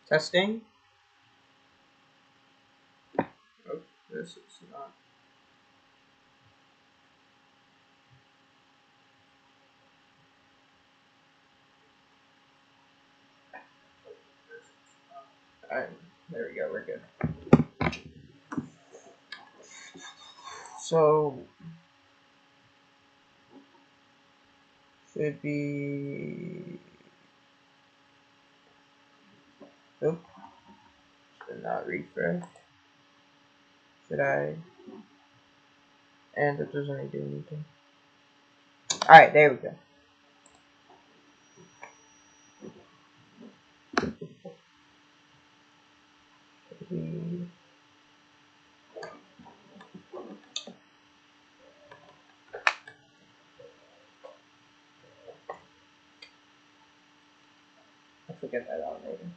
Testing. Oh, this is not. Alright, there we go. We're good. So should be. Oop. Should not refresh. Should I? And it doesn't really do anything. Alright, there we go. I'll figure that out later.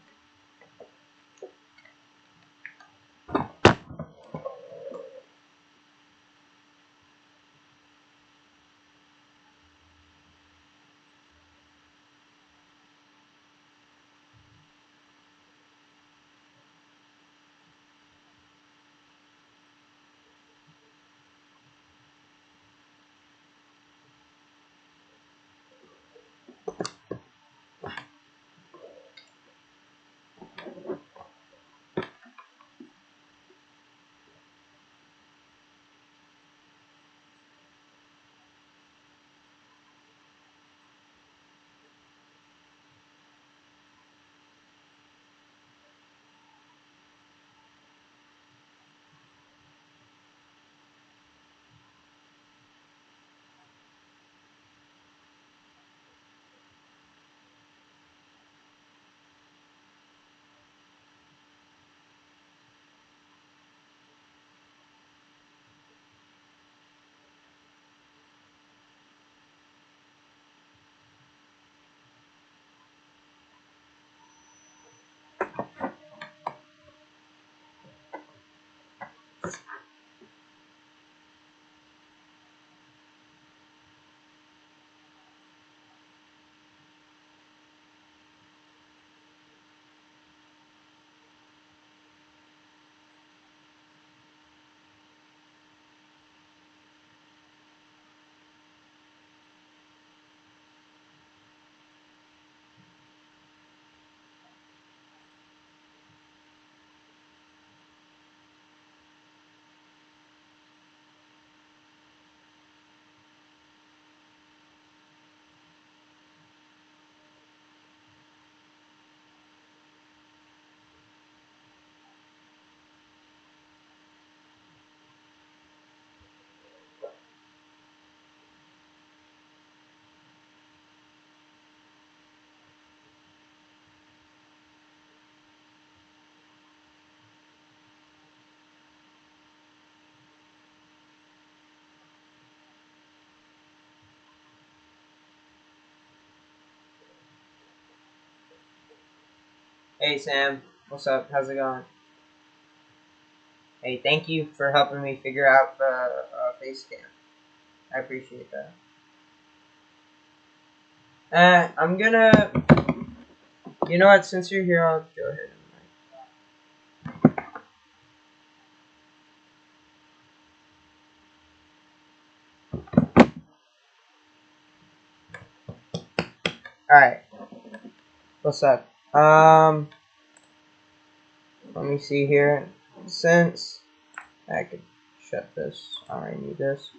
Hey Sam, what's up? How's it going? Hey, thank you for helping me figure out the face cam. I appreciate that. I'm gonna. You know what? Since you're here, I'll go ahead and. All right. What's up? Let me see here. Since I could shut this, I already need this.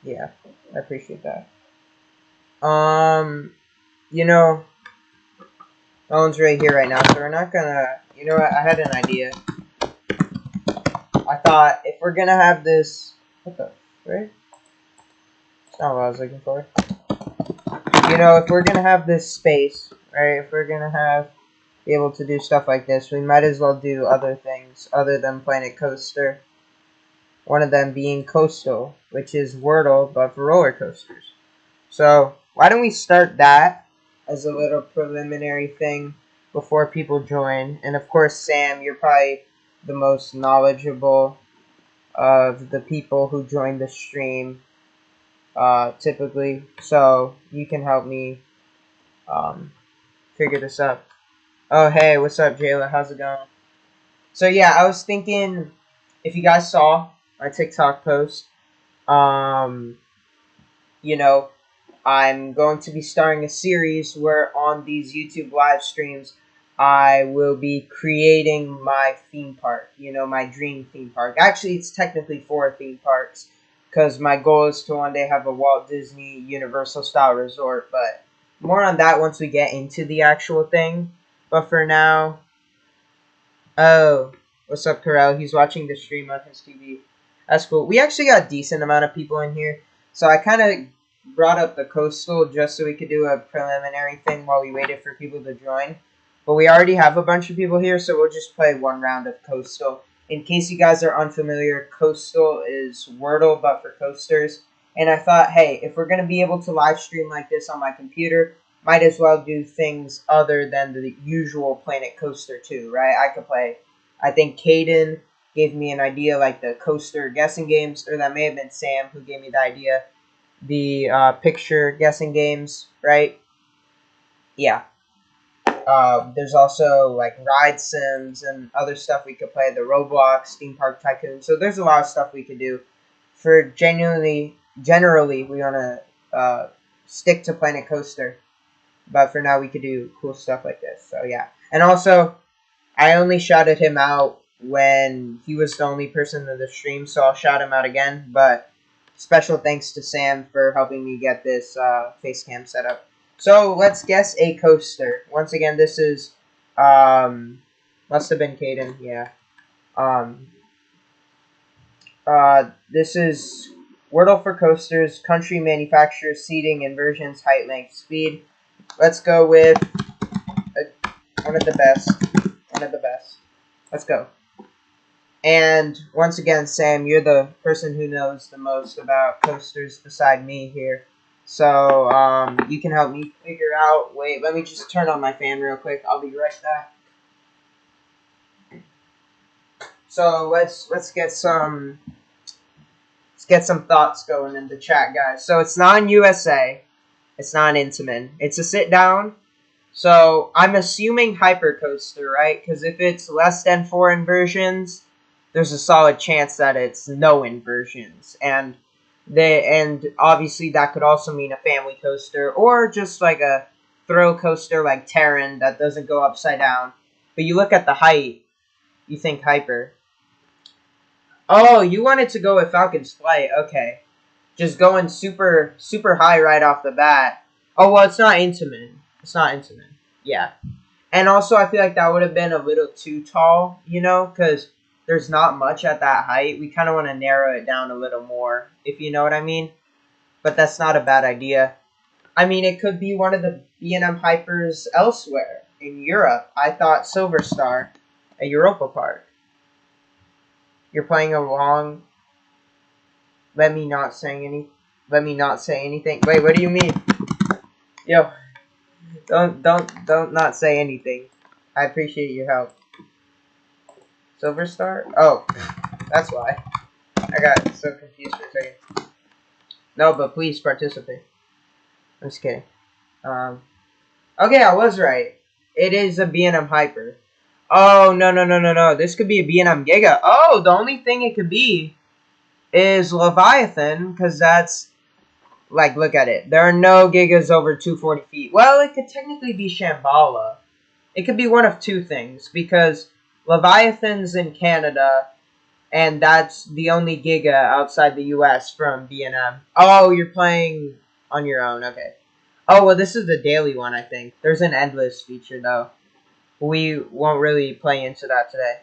Yeah, I appreciate that. You know, no one's right here right now, so we're not gonna. You know what? I had an idea. I thought if we're gonna have this, what the frick? That's not what I was looking for. You know, if we're gonna have this space, right? If we're gonna be able to do stuff like this, we might as well do other things other than Planet Coaster. One of them being Coastal, which is Wordle but for roller coasters. So why don't we start that as a little preliminary thing before people join? And of course, Sam, you're probably the most knowledgeable of the people who joined the stream. typically. So you can help me figure this up. Oh, hey, what's up, Jayla? How's it going? So yeah, I was thinking if you guys saw my TikTok post, um, you know, I'm going to be starting a series where on these YouTube live streams, I will be creating my theme park, my dream theme park. Actually, it's technically 4 theme parks because my goal is to one day have a Walt Disney Universal style resort, but more on that once we get into the actual thing. But for now, oh, what's up, Carell? He's watching the stream on his TV. That's cool. We actually got a decent amount of people in here, so I kind of brought up the coastal just so we could do a preliminary thing while we waited for people to join. But we already have a bunch of people here, so we'll just play one round of coastal. In case you guys are unfamiliar, coastal is Wordle, but for coasters. And I thought, hey, if we're going to be able to live stream like this on my computer, might as well do things other than the usual Planet Coaster 2, right? I could play. I think Caden gave me an idea like the coaster guessing games, or that may have been Sam who gave me the idea. The picture guessing games, right? Yeah. There's also like ride sims and other stuff we could play. The Roblox, Theme Park Tycoon. So there's a lot of stuff we could do. For generally, we want to stick to Planet Coaster. But for now, we could do cool stuff like this. So, yeah. And also, I only shouted him out when he was the only person in the stream, so I'll shout him out again. But special thanks to Sam for helping me get this face cam set up. So, let's guess a coaster. Once again, this is, must have been Caden, yeah. This is Wordle for coasters, country, manufacturer, seating, inversions, height, length, speed. Let's go with one of the best. One of the best. Let's go. And once again, Sam, you're the person who knows the most about coasters beside me here. So you can help me figure out. Wait, let me just turn on my fan real quick. I'll be right back. So let's get some thoughts going in the chat, guys. So it's non-USA. It's not Intamin. It's a sit down. So I'm assuming hypercoaster, right? Because if it's less than 4 inversions, there's a solid chance that it's no inversions. And obviously that could also mean a family coaster or just like a thrill coaster like Terran that doesn't go upside down. But you look at the height, you think hyper. Oh, you wanted to go with Falcon's Flight. Okay. Just going super, super high right off the bat. Oh, well, it's not Intamin. It's not Intamin. Yeah. And also, I feel like that would have been a little too tall, because there's not much at that height. We kind of want to narrow it down a little more, if you know what I mean. But that's not a bad idea. I mean, it could be one of the B&M Hypers elsewhere in Europe. I thought Silver Star at Europa Park. You're playing along. Let me not say anything. Wait, what do you mean? Yo, don't not say anything. I appreciate your help. Silver Star? Oh, that's why. I got so confused for a second. No, but please participate. I'm just kidding. Okay, I was right. It is a B&M Hyper. Oh, no. This could be a B&M Giga. Oh, the only thing it could be is Leviathan, because that's, like, look at it. There are no Gigas over 240 feet. Well, it could technically be Shambhala. It could be one of two things, because Leviathan's in Canada, and that's the only Giga outside the US from B&M. Oh, you're playing on your own. Okay. Oh, well, this is the daily one, I think. There's an endless feature, though. We won't really play into that today.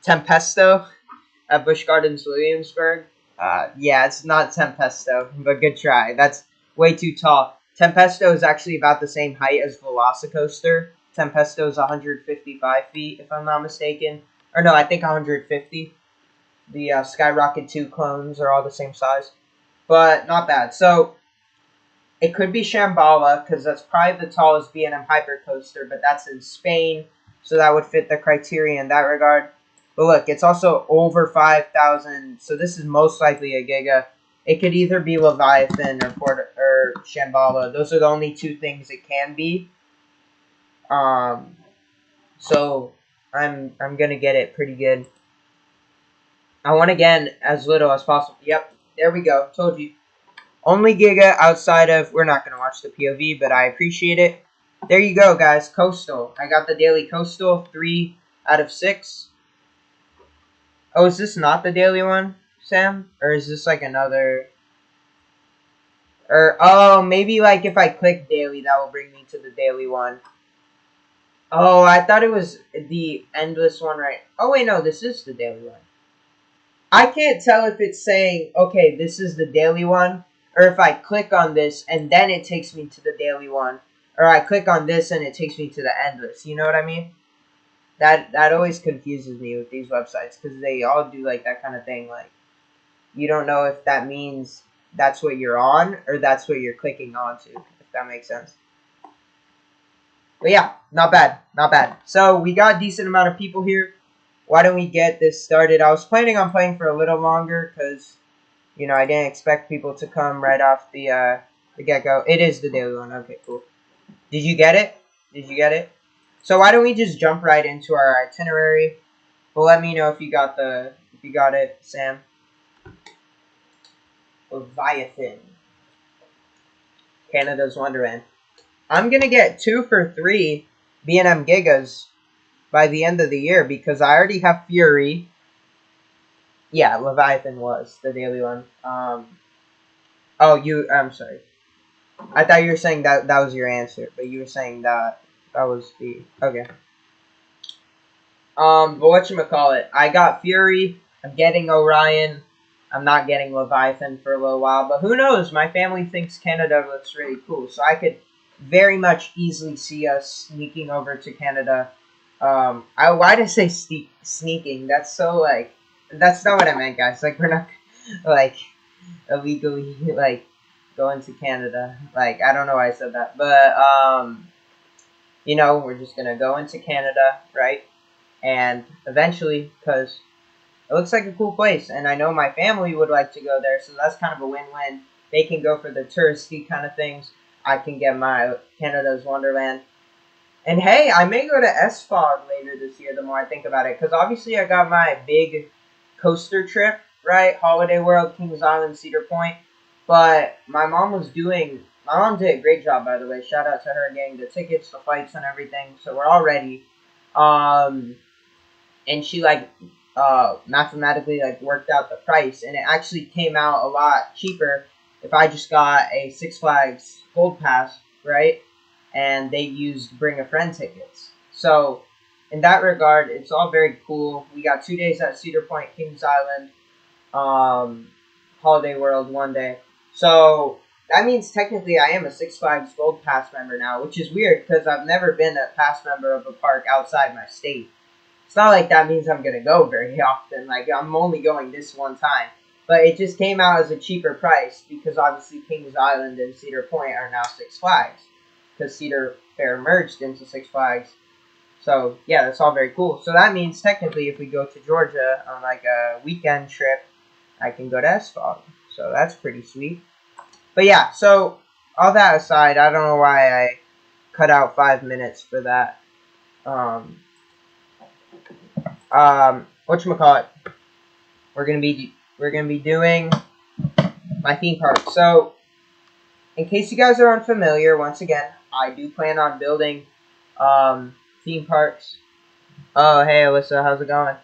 Tempesto at Busch Gardens, Williamsburg. Yeah, it's not Tempesto, but good try. That's way too tall. Tempesto is actually about the same height as Velocicoaster. Tempesto is 155 feet, if I'm not mistaken. Or no, I think 150. The Skyrocket 2 clones are all the same size. But not bad. So, it could be Shambhala, because that's probably the tallest B&M Hypercoaster, but that's in Spain, so that would fit the criteria in that regard. But look, it's also over 5,000, so this is most likely a Giga. It could either be Leviathan or Shambhala. Those are the only two things it can be. So I'm gonna get it pretty good. I want to get as little as possible. Yep, there we go. Told you. Only Giga outside of... We're not gonna watch the POV, but I appreciate it. There you go, guys. Coastal. I got the daily Coastal. 3 out of 6. Oh, is this not the daily one, Sam? Or is this like another... Or, oh, maybe like if I click daily, that will bring me to the daily one. Oh, I thought it was the endless one, right? Oh, wait, no, this is the daily one. I can't tell if it's saying, okay, this is the daily one, or if I click on this and then it takes me to the daily one, or I click on this and it takes me to the endless. You know what I mean? That always confuses me with these websites, because they all do like that kind of thing. Like, you don't know if that means that's what you're on or that's what you're clicking onto, if that makes sense. But yeah, not bad, not bad. So we got a decent amount of people here. Why don't we get this started? I was planning on playing for a little longer because, you know, I didn't expect people to come right off the get-go. It is the daily one. Okay, cool. Did you get it? Did you get it? So why don't we just jump right into our itinerary? Well, let me know if you got it, Sam. Leviathan. Canada's Wonderland. I'm gonna get 2 for 3 B&M Gigas by the end of the year because I already have Fury. Yeah, Leviathan was the daily one. I'm sorry. I thought you were saying that was your answer, but you were saying that was the... Okay. But whatchamacallit, I got Fury, I'm getting Orion, I'm not getting Leviathan for a little while, but who knows, my family thinks Canada looks really cool, so I could very much easily see us sneaking over to Canada. Why did I say sneaking? That's so, like, that's not what I meant, guys. Like, we're not, like, illegally, like, going to Canada. Like, I don't know why I said that, but, you know, we're just gonna go into Canada, right? And eventually, because it looks like a cool place, and I know my family would like to go there, so that's kind of a win-win. They can go for the touristy kind of things. I can get my Canada's Wonderland. And hey, I may go to SFOG later this year, the more I think about it, because obviously I got my big coaster trip, right? Holiday World, Kings Island, Cedar Point. But my mom did a great job, by the way. Shout out to her getting the tickets, the flights, and everything. So we're all ready. And she mathematically worked out the price, and it actually came out a lot cheaper if I just got a Six Flags Gold Pass, right? And they used Bring a Friend tickets. So in that regard, it's all very cool. We got 2 days at Cedar Point, Kings Island, Holiday World 1 day. So that means technically I am a Six Flags Gold Pass member now, which is weird because I've never been a pass member of a park outside my state. It's not like that means I'm going to go very often. Like, I'm only going this one time. But it just came out as a cheaper price because obviously Kings Island and Cedar Point are now Six Flags. Because Cedar Fair merged into Six Flags. So, yeah, that's all very cool. So that means technically if we go to Georgia on like a weekend trip, I can go to SFOG. So that's pretty sweet. But yeah, so all that aside, I don't know why I cut out 5 minutes for that. Whatchamacallit, we're gonna be doing my theme park. So, in case you guys are unfamiliar, once again, I do plan on building theme parks. Oh, hey Alyssa, how's it going?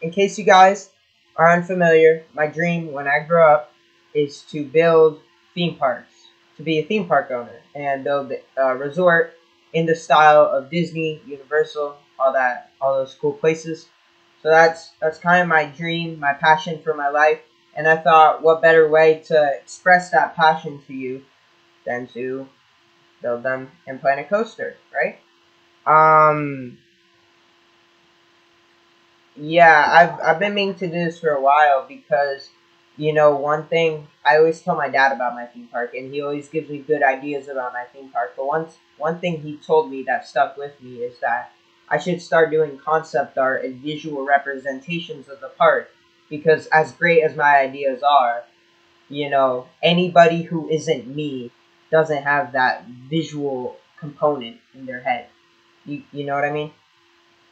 In case you guys are unfamiliar, my dream when I grow up is to build theme parks, to be a theme park owner, and build a resort in the style of Disney, Universal, all those cool places. So that's kind of my dream, my passion for my life. And I thought, what better way to express that passion to you than to build them in Planet Coaster, right? Yeah, I've been meaning to do this for a while because, you know, one thing I always tell my dad about my theme park, and he always gives me good ideas about my theme park. But one thing he told me that stuck with me is that I should start doing concept art and visual representations of the park because as great as my ideas are, you know, anybody who isn't me doesn't have that visual component in their head. You know what I mean?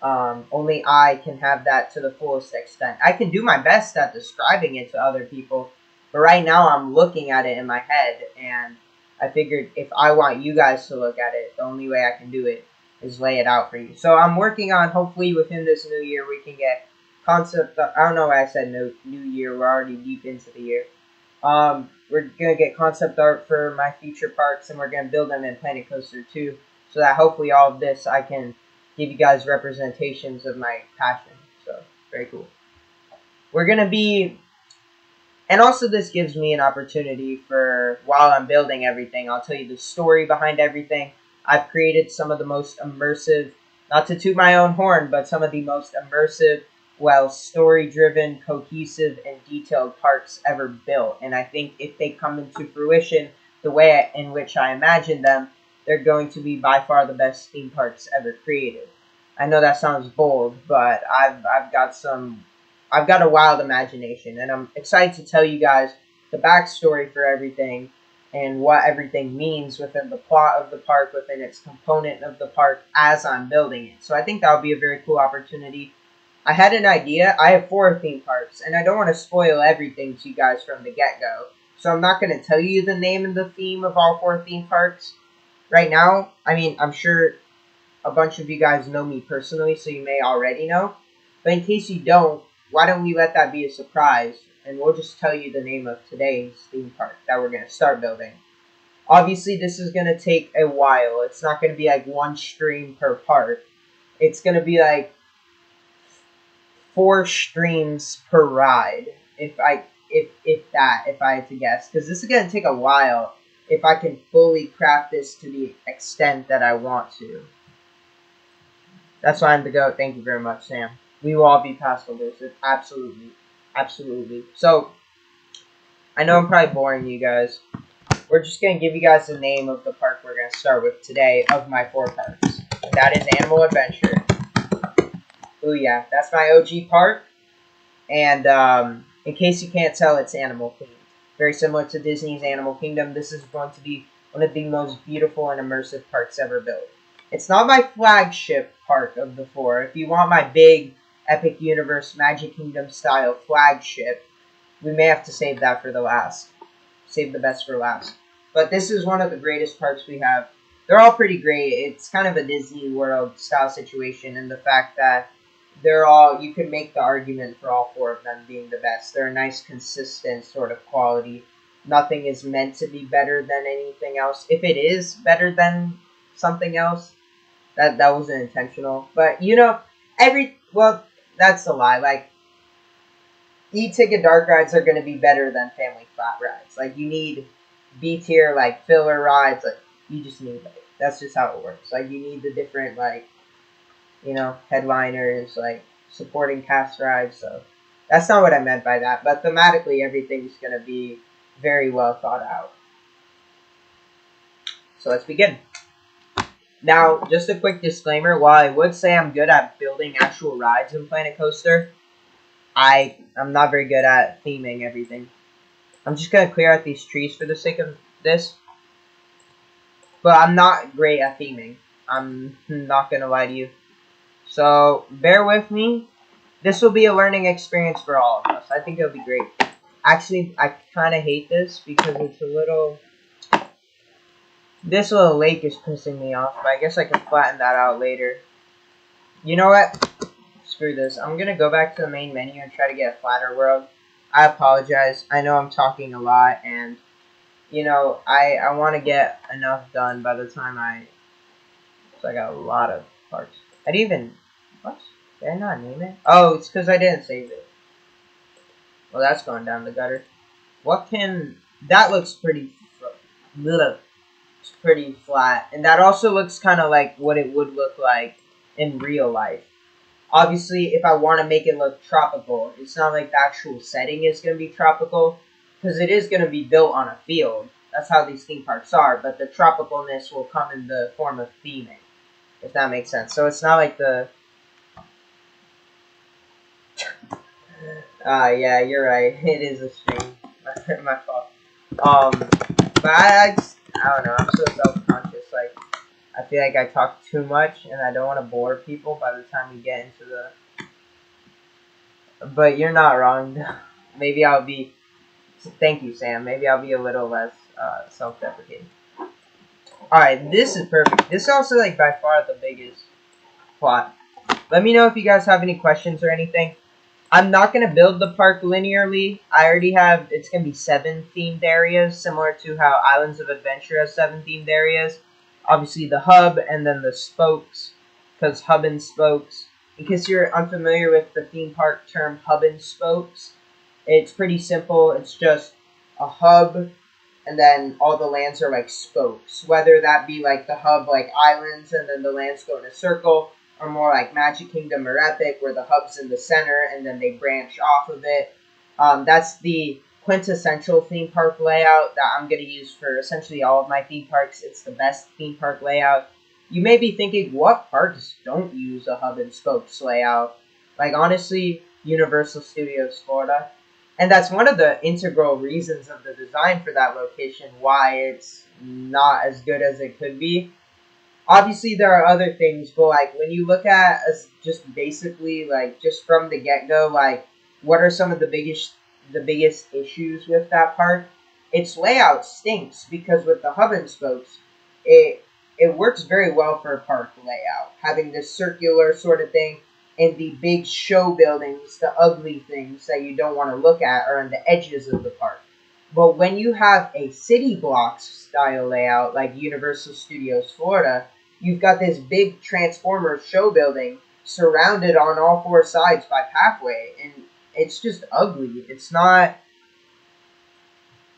Only I can have that to the fullest extent. I can do my best at describing it to other people, but right now I'm looking at it in my head, and I figured if I want you guys to look at it, the only way I can do it is lay it out for you. So I'm working on, hopefully within this new year, we can get concept. I don't know why I said new year. We're already deep into the year. We're gonna get concept art for my future parks, and we're gonna build them in Planet Coaster 2, so that hopefully all of this I can give you guys representations of my passion. So very cool. We're gonna be, and also this gives me an opportunity for, while I'm building everything, I'll tell you the story behind everything. I've created some of the most immersive, not to toot my own horn, but some of the most immersive, well, story-driven, cohesive, and detailed parks ever built. And I think if they come into fruition the way in which I imagine them, they're going to be by far the best theme parks ever created. I know that sounds bold, but I've got a wild imagination, and I'm excited to tell you guys the backstory for everything and what everything means within the plot of the park, within its component of the park as I'm building it. So I think that would be a very cool opportunity. I had an idea. I have 4 theme parks, and I don't want to spoil everything to you guys from the get-go. So I'm not going to tell you the name and the theme of all 4 theme parks right now. I mean, I'm sure a bunch of you guys know me personally, so you may already know. But in case you don't, why don't we let that be a surprise, and we'll just tell you the name of today's theme park that we're going to start building. Obviously, this is going to take a while. It's not going to be like 1 stream per park. It's going to be like 4 streams per ride, if I had to guess, because this is going to take a while if I can fully craft this to the extent that I want to. That's why I'm the GOAT. Thank you very much, Sam. We will all be past holders. Absolutely. Absolutely. So, I know I'm probably boring you guys. We're just going to give you guys the name of the park we're going to start with today of my 4 parks. And that is Animal Adventure. Ooh, yeah. That's my OG park. And in case you can't tell, it's animal themed. Very similar to Disney's Animal Kingdom. This is going to be one of the most beautiful and immersive parks ever built. It's not my flagship park of the 4. If you want my big Epic Universe Magic Kingdom style flagship, we may have to save that for the last. Save the best for last. But this is one of the greatest parks we have. They're all pretty great. It's kind of a Disney World style situation, and the fact that they're all, you could make the argument for all 4 of them being the best. They're a nice, consistent sort of quality. Nothing is meant to be better than anything else. If it is better than something else, that wasn't intentional. But, you know, well, that's a lie. Like, E-ticket dark rides are going to be better than family flat rides. Like, you need B-tier, like, filler rides. Like, you just need, like, that's just how it works. Like, you need the different, like, you know, headliners, like, supporting cast rides. So, that's not what I meant by that. But thematically, everything's going to be very well thought out. So, let's begin. Now, just a quick disclaimer. While I would say I'm good at building actual rides in Planet Coaster, I'm not very good at theming everything. I'm just going to clear out these trees for the sake of this. But I'm not great at theming. I'm not going to lie to you. So, bear with me. This will be a learning experience for all of us. I think it'll be great. Actually, I kind of hate this because it's a little... This little lake is pissing me off, but I guess I can flatten that out later. You know what? Screw this. I'm going to go back to the main menu and try to get a flatter world. I apologize. I know I'm talking a lot, and, you know, I want to get enough done by the time So I got a lot of parts. I didn't even... What? Did I not name it? Oh, it's because I didn't save it. Well, that's going down the gutter. What can... That looks pretty... It's pretty flat. And that also looks kind of like what it would look like in real life. Obviously, if I want to make it look tropical, it's not like the actual setting is going to be tropical, because it is going to be built on a field. That's how these theme parks are, but the tropicalness will come in the form of theming, if that makes sense. So it's not like the... Yeah, you're right. It is a stream. My fault. But I don't know. I'm so self-conscious. Like, I feel like I talk too much, and I don't want to bore people by the time we get into the. But you're not wrong. Maybe I'll be. Thank you, Sam. Maybe I'll be a little less self-deprecating. All right, this is perfect. This is also like by far the biggest plot. Let me know if you guys have any questions or anything. I'm not going to build the park linearly. I already have, it's going to be 7 themed areas, similar to how Islands of Adventure has 7 themed areas. Obviously the hub and then the spokes, because hub and spokes. In case you're unfamiliar with the theme park term hub and spokes, it's pretty simple. It's just a hub and then all the lands are like spokes. Whether that be like the hub like islands and then the lands go in a circle, or more like Magic Kingdom or Epic, where the hub's in the center and then they branch off of it. That's the quintessential theme park layout that I'm going to use for essentially all of my theme parks. It's the best theme park layout. You may be thinking, what parks don't use a hub and spokes layout? Like, honestly, Universal Studios Florida. And that's one of the integral reasons of the design for that location, why it's not as good as it could be. Obviously, there are other things, but like when you look at as just basically like just from the get go, like what are some of the biggest issues with that park? Its layout stinks because with the hub and spokes, it works very well for a park layout, having this circular sort of thing, and the big show buildings, the ugly things that you don't want to look at, are on the edges of the park. But when you have a city blocks style layout like Universal Studios Florida, you've got this big Transformers show building surrounded on all 4 sides by pathway, and it's just ugly. It's not.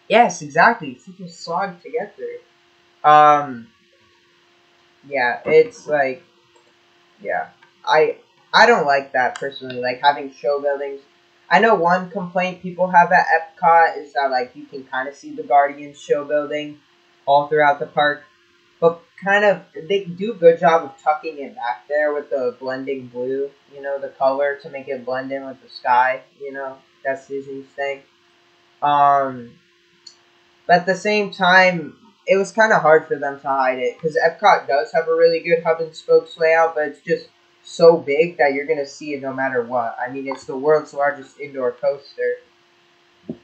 Yes, exactly. It's such a slog to get through. Yeah, it's like, yeah, I don't like that personally. Like having show buildings. I know one complaint people have at Epcot is that like you can kind of see the Guardians show building all throughout the park, but kind of they do a good job of tucking it back there with the blending blue, the color to make it blend in with the sky. That's Disney's thing. But at the same time, it was kind of hard for them to hide it because Epcot does have a really good hub and spokes layout, but it's just so big that you're gonna see it no matter what. I mean, it's the world's largest indoor coaster. But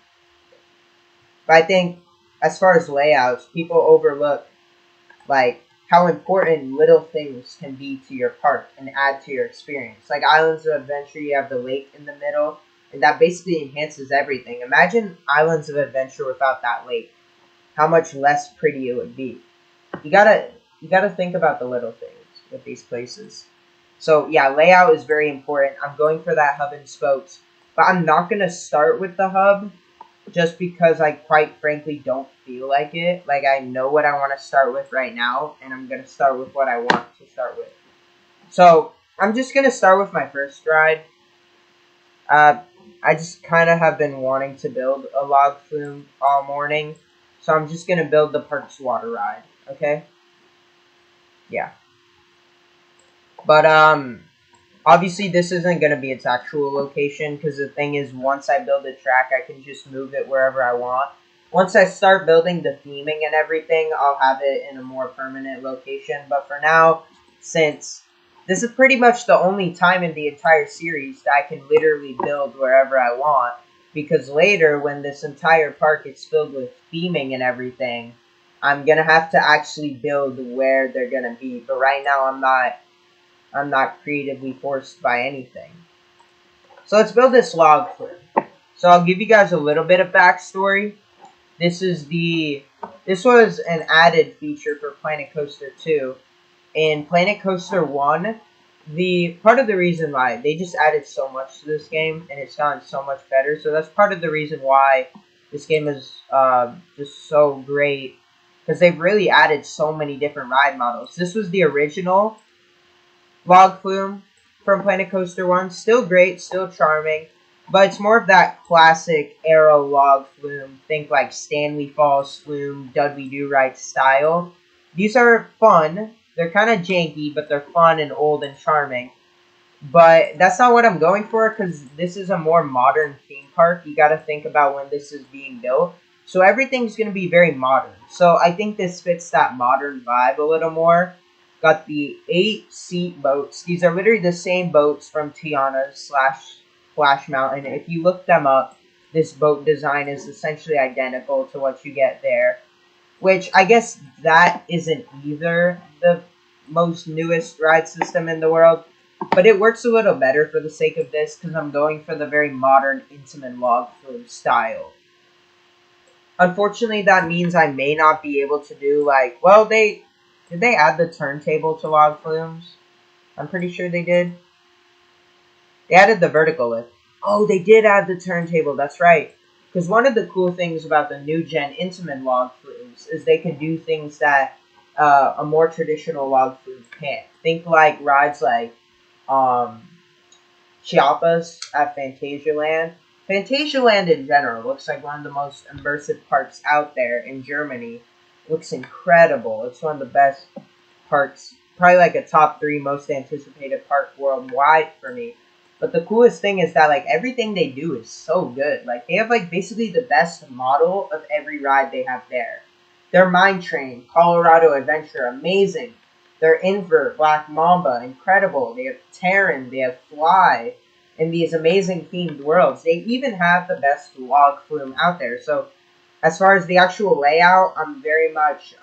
I think as far as layouts, people overlook like how important little things can be to your park and add to your experience. Like Islands of Adventure, you have the lake in the middle, and that basically enhances everything. Imagine Islands of Adventure without that lake. How much less pretty it would be. You gotta think about the little things with these places. So yeah, layout is very important. I'm going for that hub and spokes, but I'm not gonna start with the hub just because I quite frankly don't feel like it. Like I know what I want to start with right now, and I'm gonna start with what I want to start with. So I'm just gonna start with my first ride. I just kind of have been wanting to build a log flume all morning, so I'm just gonna build the park's water ride. Okay? Yeah. But obviously this isn't gonna be its actual location because the thing is, once I build a track, I can just move it wherever I want. Once I start building the theming and everything, I'll have it in a more permanent location. But for now, since this is pretty much the only time in the entire series that I can literally build wherever I want, because later when this entire park is filled with theming and everything, I'm gonna have to actually build where they're gonna be. But right now I'm not creatively forced by anything. So let's build this log flume. So I'll give you guys a little bit of backstory. This was an added feature for Planet Coaster 2. In Planet Coaster 1, part of the reason why they just added so much to this game and it's gotten so much better. So that's part of the reason why this game is just so great, because they've really added so many different ride models. This was the original log flume from Planet Coaster 1. Still great, still charming, but it's more of that classic era log flume. Think like Stanley Falls flume, Dudley Do Right style. These are fun. They're kind of janky, but they're fun and old and charming. But that's not what I'm going for, because this is a more modern theme park. You got to think about when this is being built. So everything's going to be very modern. So I think this fits that modern vibe a little more. Got the 8-seat boats. These are literally the same boats from Tiana / Splash Mountain. If you look them up, this boat design is essentially identical to what you get there. Which I guess that isn't either the most newest ride system in the world. But it works a little better for the sake of this, because I'm going for the very modern Intamin log flume style. Unfortunately, that means I may not be able to do, like, well, did they add the turntable to log flumes? I'm pretty sure they did. They added the vertical lift. Oh, they did add the turntable, that's right. Because one of the cool things about the new gen Intamin log flumes is they can do things that a more traditional log flume can't. Think like rides like Chiapas at Phantasialand. Phantasialand in general looks like one of the most immersive parks out there in Germany. It looks incredible. It's one of the best parks, probably like a top 3 most anticipated park worldwide for me. But the coolest thing is that like everything they do is so good. Like they have like basically the best model of every ride they have there. Their Mine Train, Colorado Adventure, amazing. Their Invert, Black Mamba, incredible. They have Terran, they have Fly, in these amazing themed worlds. They even have the best log flume out there. So as far as the actual layout, I'm very much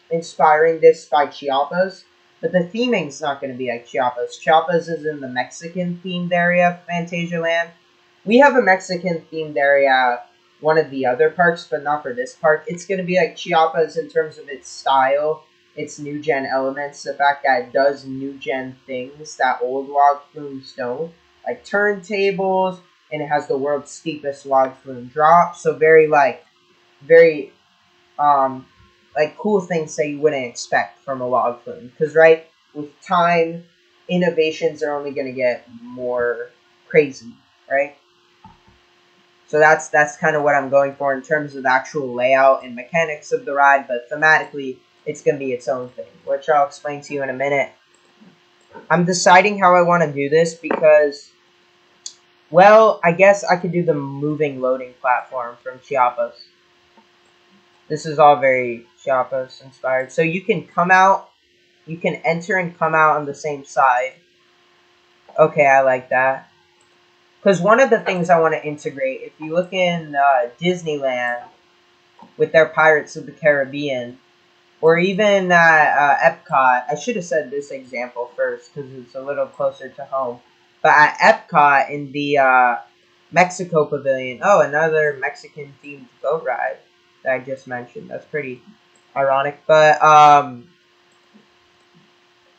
inspiring this by Chiapas. But the theming's not going to be like Chiapas. Chiapas is in the Mexican themed area of Phantasialand. We have a Mexican themed area at one of the other parks, but not for this park. It's going to be like Chiapas in terms of its style, its new gen elements, the fact that it does new gen things that old log flumes don't, like turntables, and it has the world's steepest log flume drop. So very like cool things that you wouldn't expect from a log flume. Because right, with time, innovations are only going to get more crazy, right? So that's kind of what I'm going for in terms of the actual layout and mechanics of the ride, but thematically, it's going to be its own thing, which I'll explain to you in a minute. I'm deciding how I want to do this because, well, I guess I could do the moving loading platform from Chiapas. This is all very Chiapas inspired. So you can come out, you can enter and come out on the same side. Okay, I like that. Because one of the things I want to integrate, if you look in Disneyland with their Pirates of the Caribbean, or even at Epcot, I should have said this example first because it's a little closer to home. But at Epcot in the Mexico Pavilion, oh, another Mexican-themed boat ride that I just mentioned. That's pretty ironic. But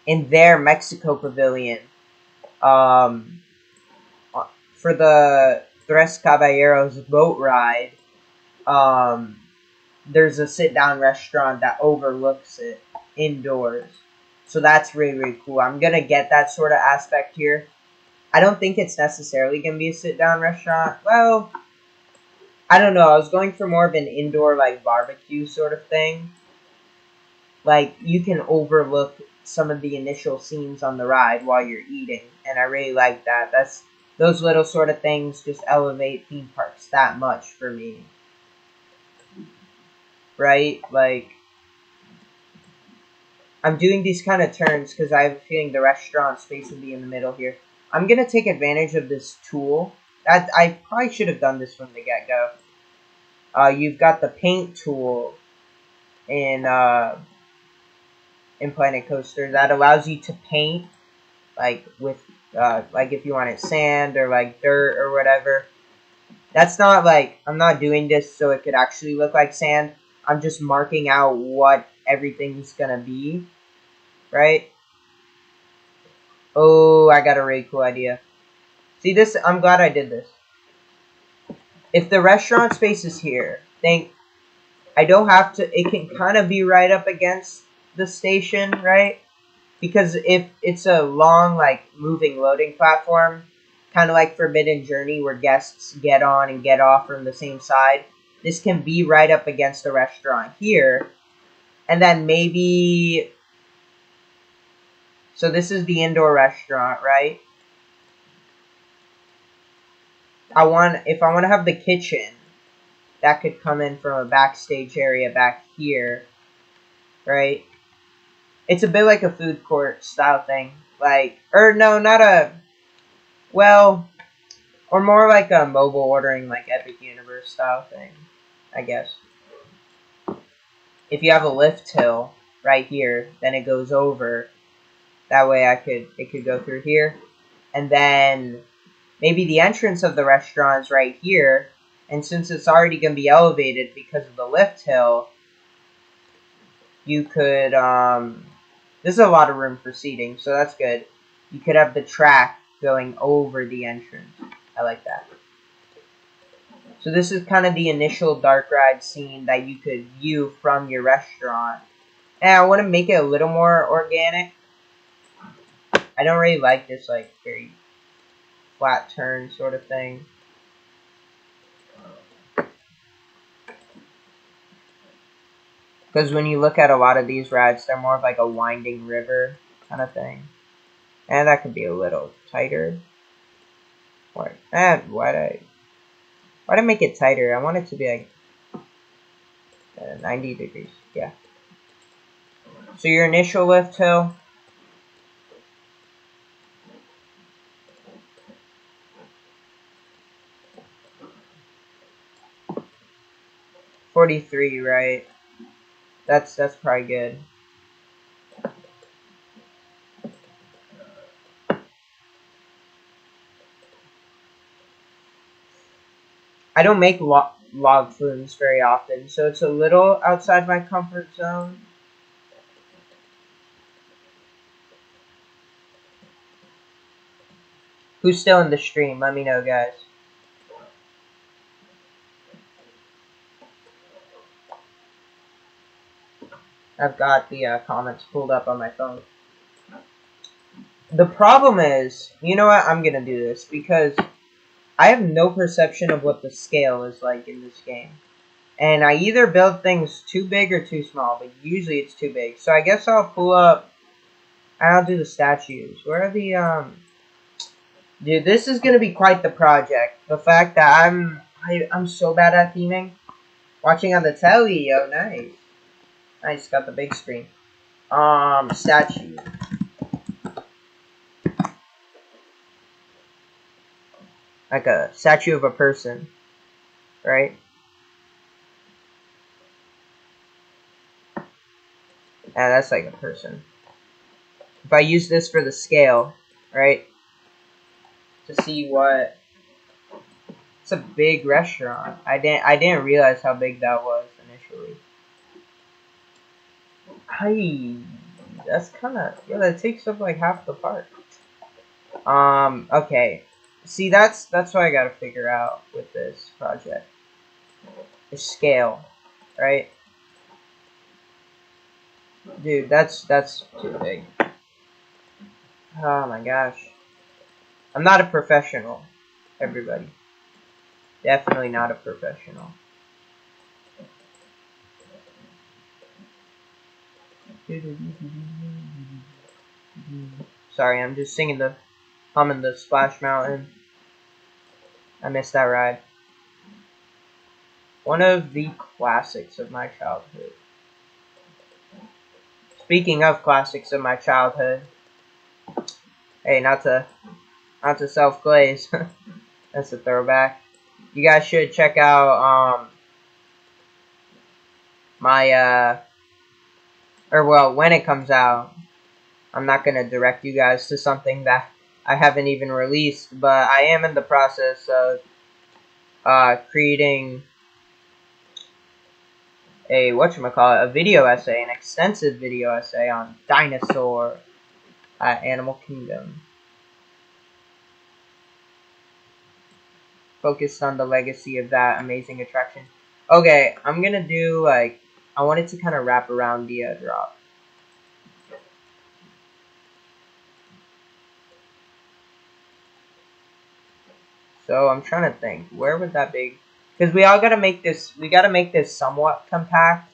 in their Mexico Pavilion, for the Tres Caballeros boat ride, there's a sit-down restaurant that overlooks it indoors. So that's really, really cool. I'm going to get that sort of aspect here. I don't think it's necessarily going to be a sit-down restaurant. Well, I don't know. I was going for more of an indoor, like, barbecue sort of thing. Like, you can overlook some of the initial scenes on the ride while you're eating. And I really like that. Those little sort of things just elevate theme parks that much for me. Right? Like, I'm doing these kind of turns because I have a feeling the restaurant space will be in the middle here. I'm going to take advantage of this tool. I probably should have done this from the get-go. You've got the paint tool in Planet Coaster that allows you to paint, like, with, like, if you wanted sand or, like, dirt or whatever. That's not, like, I'm not doing this so it could actually look like sand. I'm just marking out what everything's gonna be, right? Oh, I got a really cool idea. See this? I'm glad I did this. If the restaurant space is here, I don't have to, it can kind of be right up against the station, right? Because if it's a long, like, moving loading platform, kind of like Forbidden Journey where guests get on and get off from the same side, this can be right up against the restaurant here. And then maybe, so this is the indoor restaurant, right? if I want to have the kitchen, that could come in from a backstage area back here, right? It's a bit like a food court style thing. Like, or no, not a, well, or more like a mobile ordering, like Epic Universe style thing, I guess. If you have a lift hill right here, then it goes over. That way it could go through here. And then maybe the entrance of the restaurant is right here. And since it's already going to be elevated because of the lift hill, you could, this is a lot of room for seating, so that's good. You could have the track going over the entrance. I like that. So this is kind of the initial dark ride scene that you could view from your restaurant. And I want to make it a little more organic. I don't really like this like very flat turn sort of thing. Because when you look at a lot of these rides, they're more of like a winding river kind of thing. And that could be a little tighter. Or, why'd I make it tighter? I want it to be like 90 degrees. Yeah. So your initial lift hill. $43, right? That's probably good. I don't make log flumes very often, so it's a little outside my comfort zone. Who's still in the stream? Let me know, guys. I've got the comments pulled up on my phone. The problem is, you know what? I'm gonna do this because I have no perception of what the scale is like in this game. And I either build things too big or too small, but usually it's too big. So I guess I'll pull up, and I'll do the statues. Where are the, dude, this is gonna be quite the project. The fact that I'm so bad at theming. Watching on the telly, yo, nice. Nice, got the big screen. Statue. Like a statue of a person, right? Yeah, that's like a person. If I use this for the scale, right? To see what... It's a big restaurant. I didn't realize how big that was initially. That's kind of... Yeah, that takes up like half the park. Okay. See, that's what I gotta figure out with this project. The scale, right? Dude, that's too big. Oh my gosh. I'm not a professional, everybody. Definitely not a professional. Sorry, I'm just humming the Splash Mountain. I missed that ride. One of the classics of my childhood. Speaking of classics of my childhood, hey, not to self-glaze. That's a throwback. You guys should check out my or well, when it comes out. I'm not gonna direct you guys to something that I haven't even released, but I am in the process of creating a a video essay, an extensive video essay on Dinosaur at Animal Kingdom. Focused on the legacy of that amazing attraction. Okay, I'm gonna do like, I want it to kind of wrap around the drop. So I'm trying to think, where would that be? Because we gotta make this somewhat compact.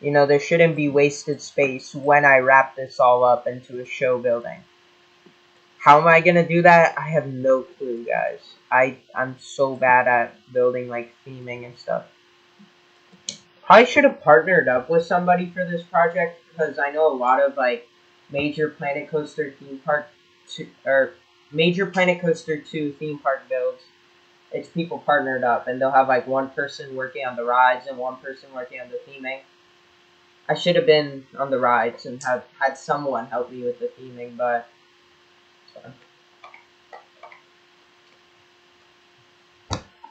You know, there shouldn't be wasted space when I wrap this all up into a show building. How am I gonna do that? I have no clue, guys. I'm so bad at building like theming and stuff. Probably should have partnered up with somebody for this project because I know a lot of like major Planet Coaster theme park or major Planet Coaster 2 theme park builds. It's people partnered up and they'll have like one person working on the rides and one person working on the theming. I should have been on the rides and had someone help me with the theming, but it's fine.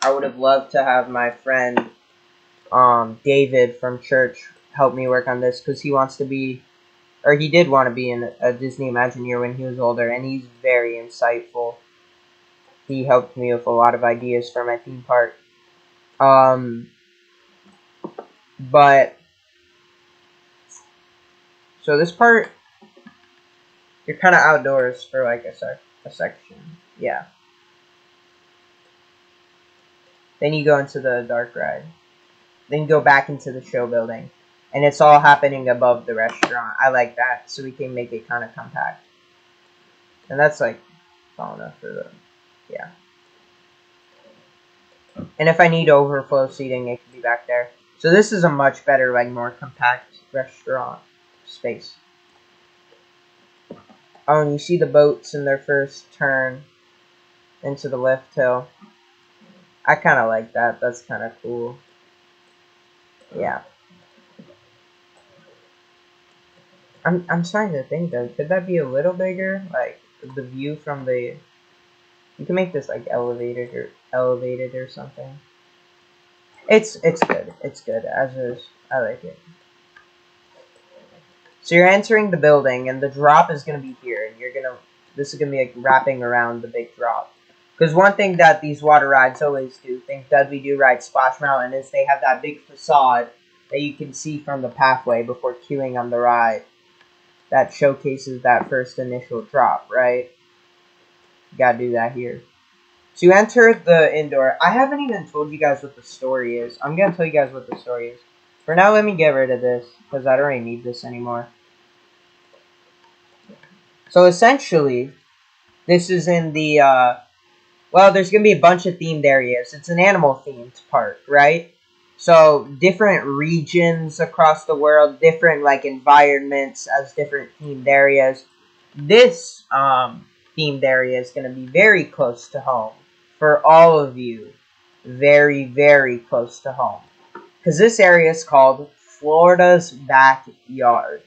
I would have loved to have my friend David from church help me work on this because he wants to be, or he did want to be in a Disney Imagineer when he was older, and he's very insightful. He helped me with a lot of ideas for my theme park. But so this part, you're kind of outdoors for like a section, yeah. Then you go into the dark ride. Then you go back into the show building. And it's all happening above the restaurant. I like that, so we can make it kind of compact. And that's like tall enough for the, yeah. And if I need overflow seating, it can be back there. So this is a much better, like more compact restaurant space. Oh, and you see the boats in their first turn into the lift hill. I kind of like that. That's kind of cool. Yeah. I'm starting to think though, could that be a little bigger? Like the view from the, you can make this like elevated or something. It's good. It's good as is. I like it. So you're entering the building and the drop is gonna be here, and this is gonna be like wrapping around the big drop. Because one thing that these water rides always do, think Dudley Do Ride Splash Mountain, is they have that big facade that you can see from the pathway before queuing on the ride. That showcases that first initial drop, right? You gotta do that here. So you enter the indoor. I haven't even told you guys what the story is. I'm gonna tell you guys what the story is. For now, let me get rid of this, because I don't really need this anymore. So essentially, this is in the, well, there's gonna be a bunch of themed areas. It's an animal-themed park, right? So different regions across the world, different like environments as different themed areas. This themed area is going to be very close to home for all of you. Very, very close to home. Because this area is called Florida's Backyard.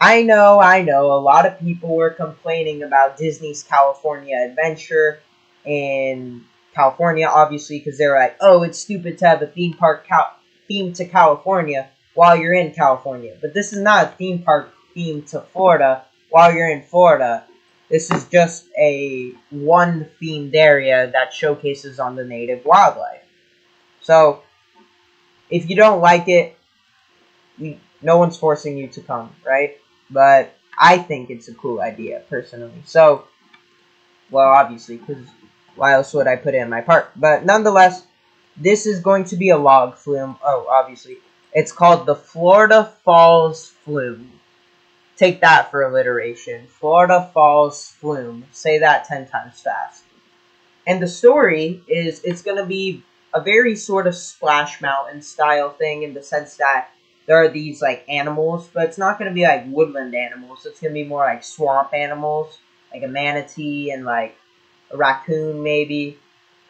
I know, a lot of people were complaining about Disney's California Adventure in California, obviously, because they were like, oh, it's stupid to have a theme park themed to California while you're in California. But this is not a theme park themed to Florida while you're in Florida. This is just a one themed area that showcases on the native wildlife. So, if you don't like it, no one's forcing you to come, right? But I think it's a cool idea, personally. So, well, obviously, because why else would I put it in my park? But nonetheless, this is going to be a log flume. Oh, obviously. It's called the Florida Falls Flume. Take that for alliteration. Florida Falls Flume. Say that 10 times fast. And the story is, it's going to be a very sort of Splash Mountain style thing in the sense that there are these like animals, but it's not going to be like woodland animals. It's going to be more like swamp animals, like a manatee and like a raccoon maybe.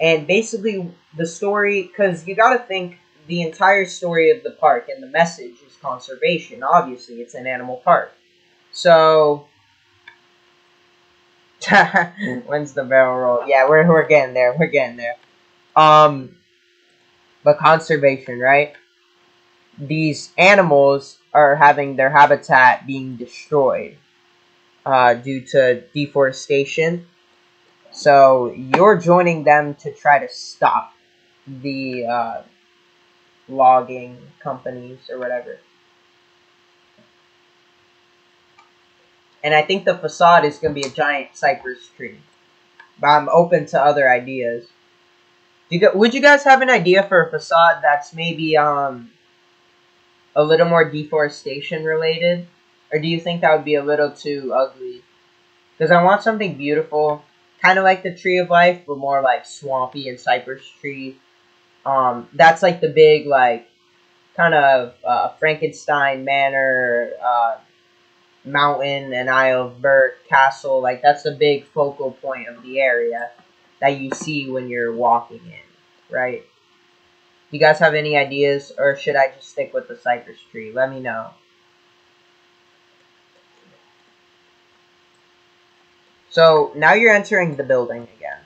And basically the story, because you got to think the entire story of the park and the message is conservation. Obviously, it's an animal park. So, when's the barrel roll? Yeah, we're getting there. We're getting there. But conservation, right? These animals are having their habitat being destroyed due to deforestation. So you're joining them to try to stop the logging companies or whatever. And I think the facade is going to be a giant cypress tree. But I'm open to other ideas. Would you guys have an idea for a facade that's maybe a little more deforestation related? Or do you think that would be a little too ugly? Because I want something beautiful, kind of like the Tree of Life, but more like swampy and cypress tree. That's like the big like kind of Frankenstein Manor, mountain, and Isle of Burt castle. Like that's the big focal point of the area that you see when you're walking in, right? You guys have any ideas, or should I just stick with the cypress tree? Let me know. So now you're entering the building again.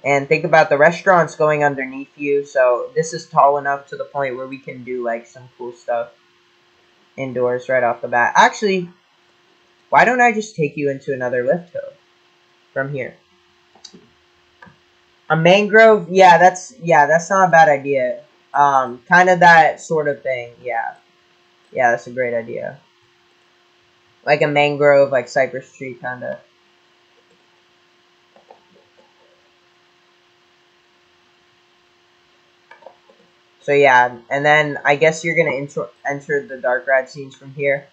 And think about the restaurants going underneath you, so this is tall enough to the point where we can do like some cool stuff indoors right off the bat. Actually, why don't I just take you into another lift hill from here? A mangrove, yeah, that's not a bad idea. Kind of that sort of thing, yeah. Yeah, that's a great idea. Like a mangrove, like cypress tree, kind of. So yeah, and then I guess you're gonna enter the dark ride scenes from here.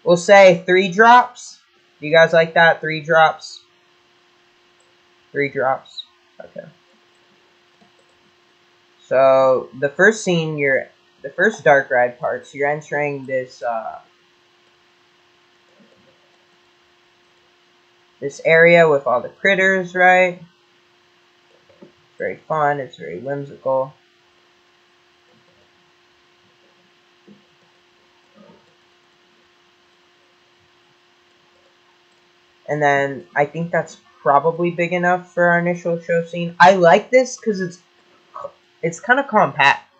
We'll say 3 drops. Do you guys like that? 3 drops? 3 drops. Okay. So the first scene, the first dark ride parts, you're entering this this area with all the critters, right? It's very fun. It's very whimsical. And then I think that's probably big enough for our initial show scene. I like this because it's kind of compact.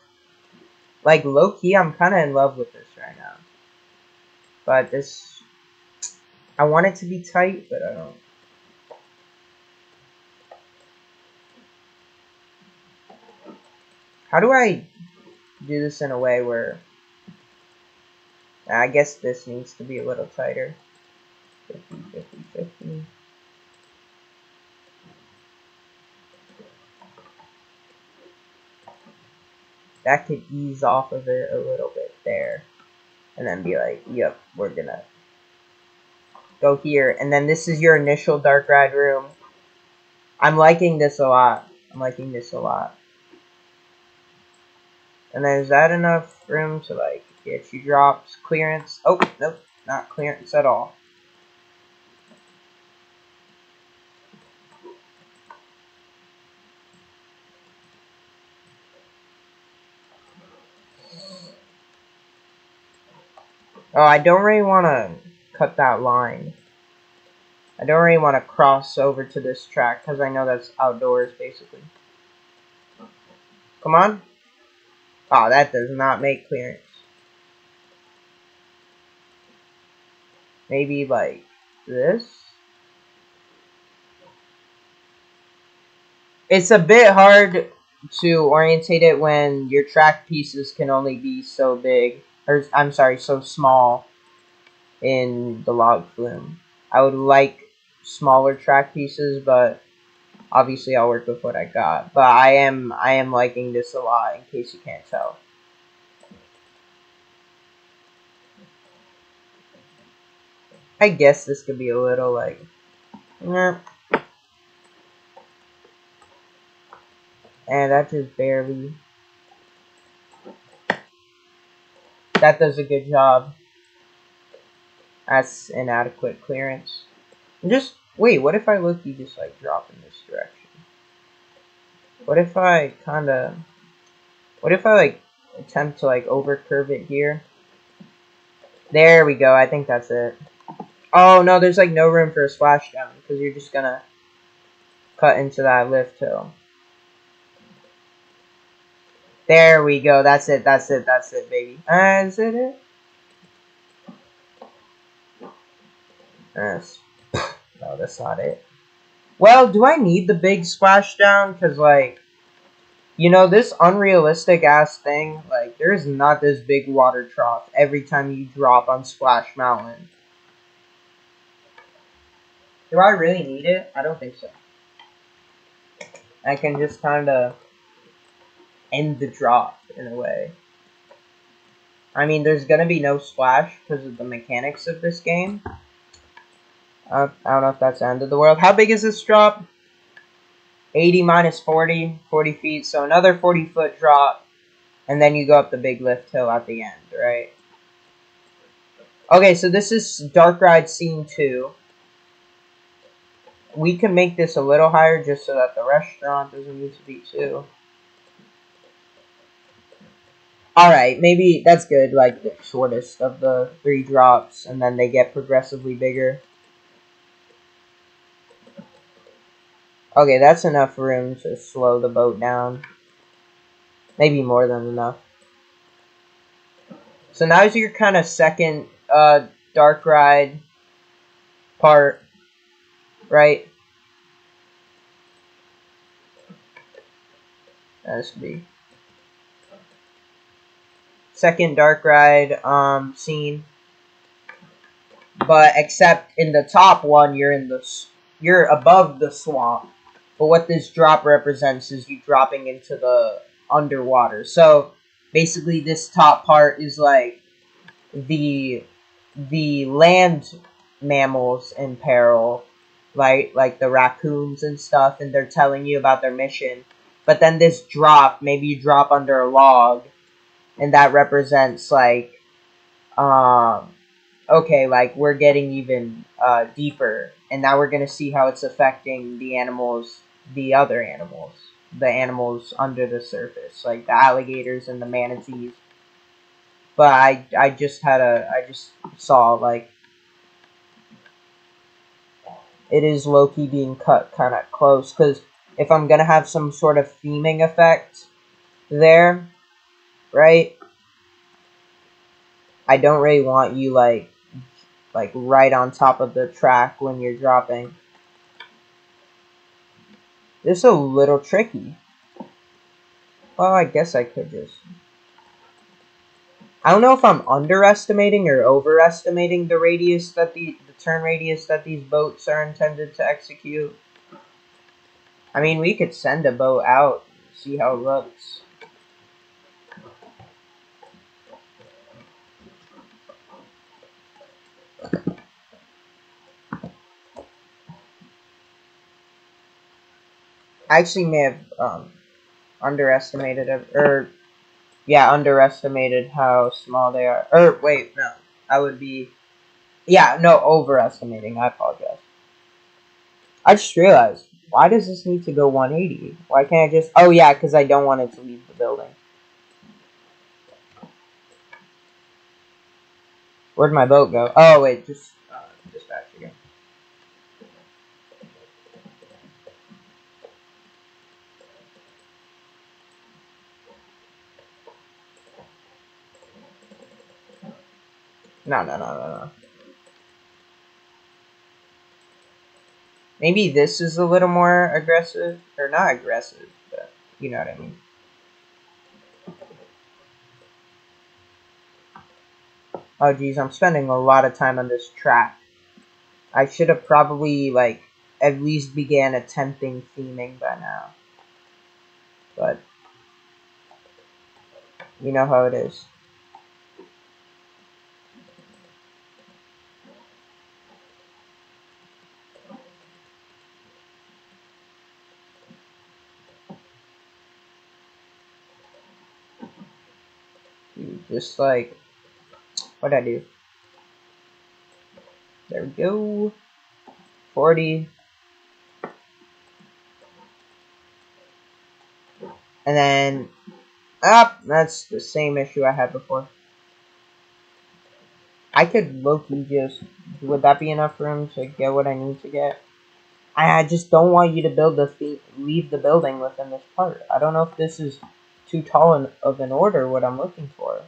Like low key, I'm kind of in love with this right now. But this, I want it to be tight, but I don't. How do I do this in a way where I guess this needs to be a little tighter? 50, 50, 50. That could ease off of it a little bit there. And then be like, yep, we're gonna go here. And then this is your initial dark ride room. I'm liking this a lot. I'm liking this a lot. And then is that enough room to like get you drops? Clearance? Oh, nope, not clearance at all. Oh, I don't really want to cut that line. I don't really want to cross over to this track because I know that's outdoors basically. Come on. Oh, that does not make clearance. Maybe like this? It's a bit hard to orientate it when your track pieces can only be so big, or I'm sorry, so small in the log flume. I would like smaller track pieces, but obviously I'll work with what I got. But I am liking this a lot in case you can't tell. I guess this could be a little like and that just barely. That does a good job. That's inadequate clearance. And just wait, what if I look you just like drop in this direction? What if I like attempt to like over curve it here? There we go, I think that's it. Oh no, there's like no room for a splashdown because you're just gonna cut into that lift hill. There we go, that's it, baby. Is it? Yes. No, that's not it. Well, do I need the big splashdown? Because, like, you know, this unrealistic ass thing, like, there is not this big water trough every time you drop on Splash Mountain. Do I really need it? I don't think so. I can just kind of end the drop in a way. I mean, there's gonna be no splash because of the mechanics of this game. I don't know if that's the end of the world. How big is this drop? 80 minus 40, 40 feet. So another 40-foot drop. And then you go up the big lift hill at the end, right? Okay, so this is Dark Ride Scene 2. We can make this a little higher just so that the restaurant doesn't need to be too. Alright, maybe that's good, like the shortest of the 3 drops, and then they get progressively bigger. Okay, that's enough room to slow the boat down. Maybe more than enough. So now's your kind of second dark ride part, right? That should be second dark ride scene. But except in the top one, you're above the swamp. But what this drop represents is you dropping into the underwater. So basically, this top part is like the land mammals in peril, like the raccoons and stuff, and they're telling you about their mission. But then this drop, maybe you drop under a log, and that represents like okay, like we're getting even deeper, and now we're gonna see how it's affecting the animals, the other animals, the animals under the surface, like the alligators and the manatees. But I just saw like it is low-key being cut kind of close, because if I'm gonna have some sort of theming effect there, right? I don't really want you like right on top of the track when you're dropping. This is a little tricky. Well, I guess I could just... I don't know if I'm underestimating or overestimating the radius that the turn radius that these boats are intended to execute. I mean, we could send a boat out and see how it looks. I actually may have underestimated underestimated how small they are. Or wait, no, I would be overestimating. I apologize. I just realized, why does this need to go 180? Why can't I just... Oh yeah, because I don't want it to leave the building. Where'd my boat go? Oh wait, just dispatch again. No. Maybe this is a little more aggressive. Or not aggressive, but you know what I mean. Oh geez, I'm spending a lot of time on this track. I should have probably, like, at least began attempting theming by now. But, you know how it is. Just like... What'd I do? There we go. 40. And then... that's the same issue I had before. I could low-key just... Would that be enough room to get what I need to get? I just don't want you to leave the building within this part. I don't know if this is too tall of an order what I'm looking for.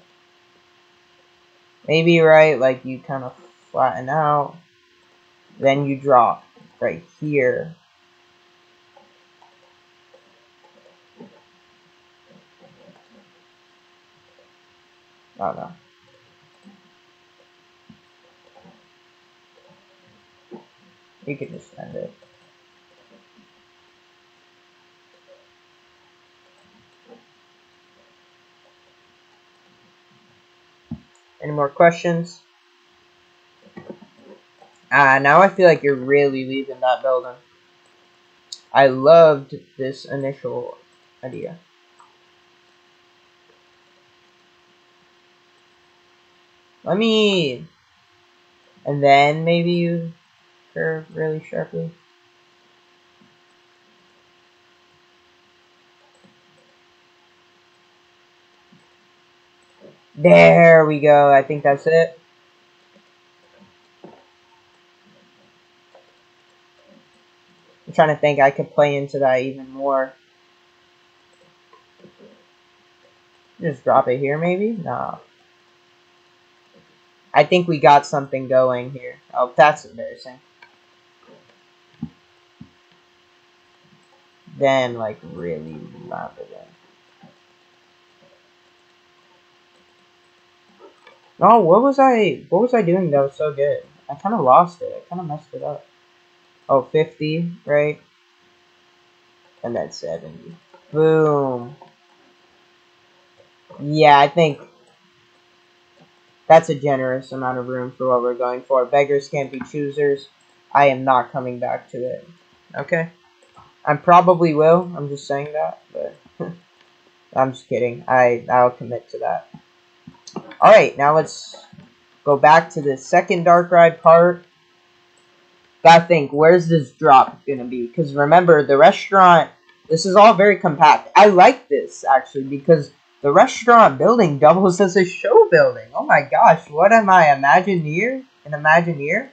Maybe, right, like you kind of flatten out. Then you drop right here. I don't know. You could just end it. Any more questions? Now I feel like you're really leaving that building. I loved this initial idea. Let me... And then maybe you curve really sharply. There we go. I think that's it. I'm trying to think I could play into that even more. Just drop it here, maybe? No. I think we got something going here. Oh, that's embarrassing. Then, like, really wrap it in. Oh, what was I doing that was so good? I kind of lost it. I kind of messed it up. Oh, 50, right? And then 70. Boom. Yeah, I think that's a generous amount of room for what we're going for. Beggars can't be choosers. I am not coming back to it. Okay? I probably will. I'm just saying that, but I'm just kidding. I'll commit to that. Alright, now let's go back to the second dark ride part. Gotta think, where's this drop gonna be? Because remember, the restaurant, this is all very compact. I like this, actually, because the restaurant building doubles as a show building. Oh my gosh, what am I, Imagineer? An Imagineer?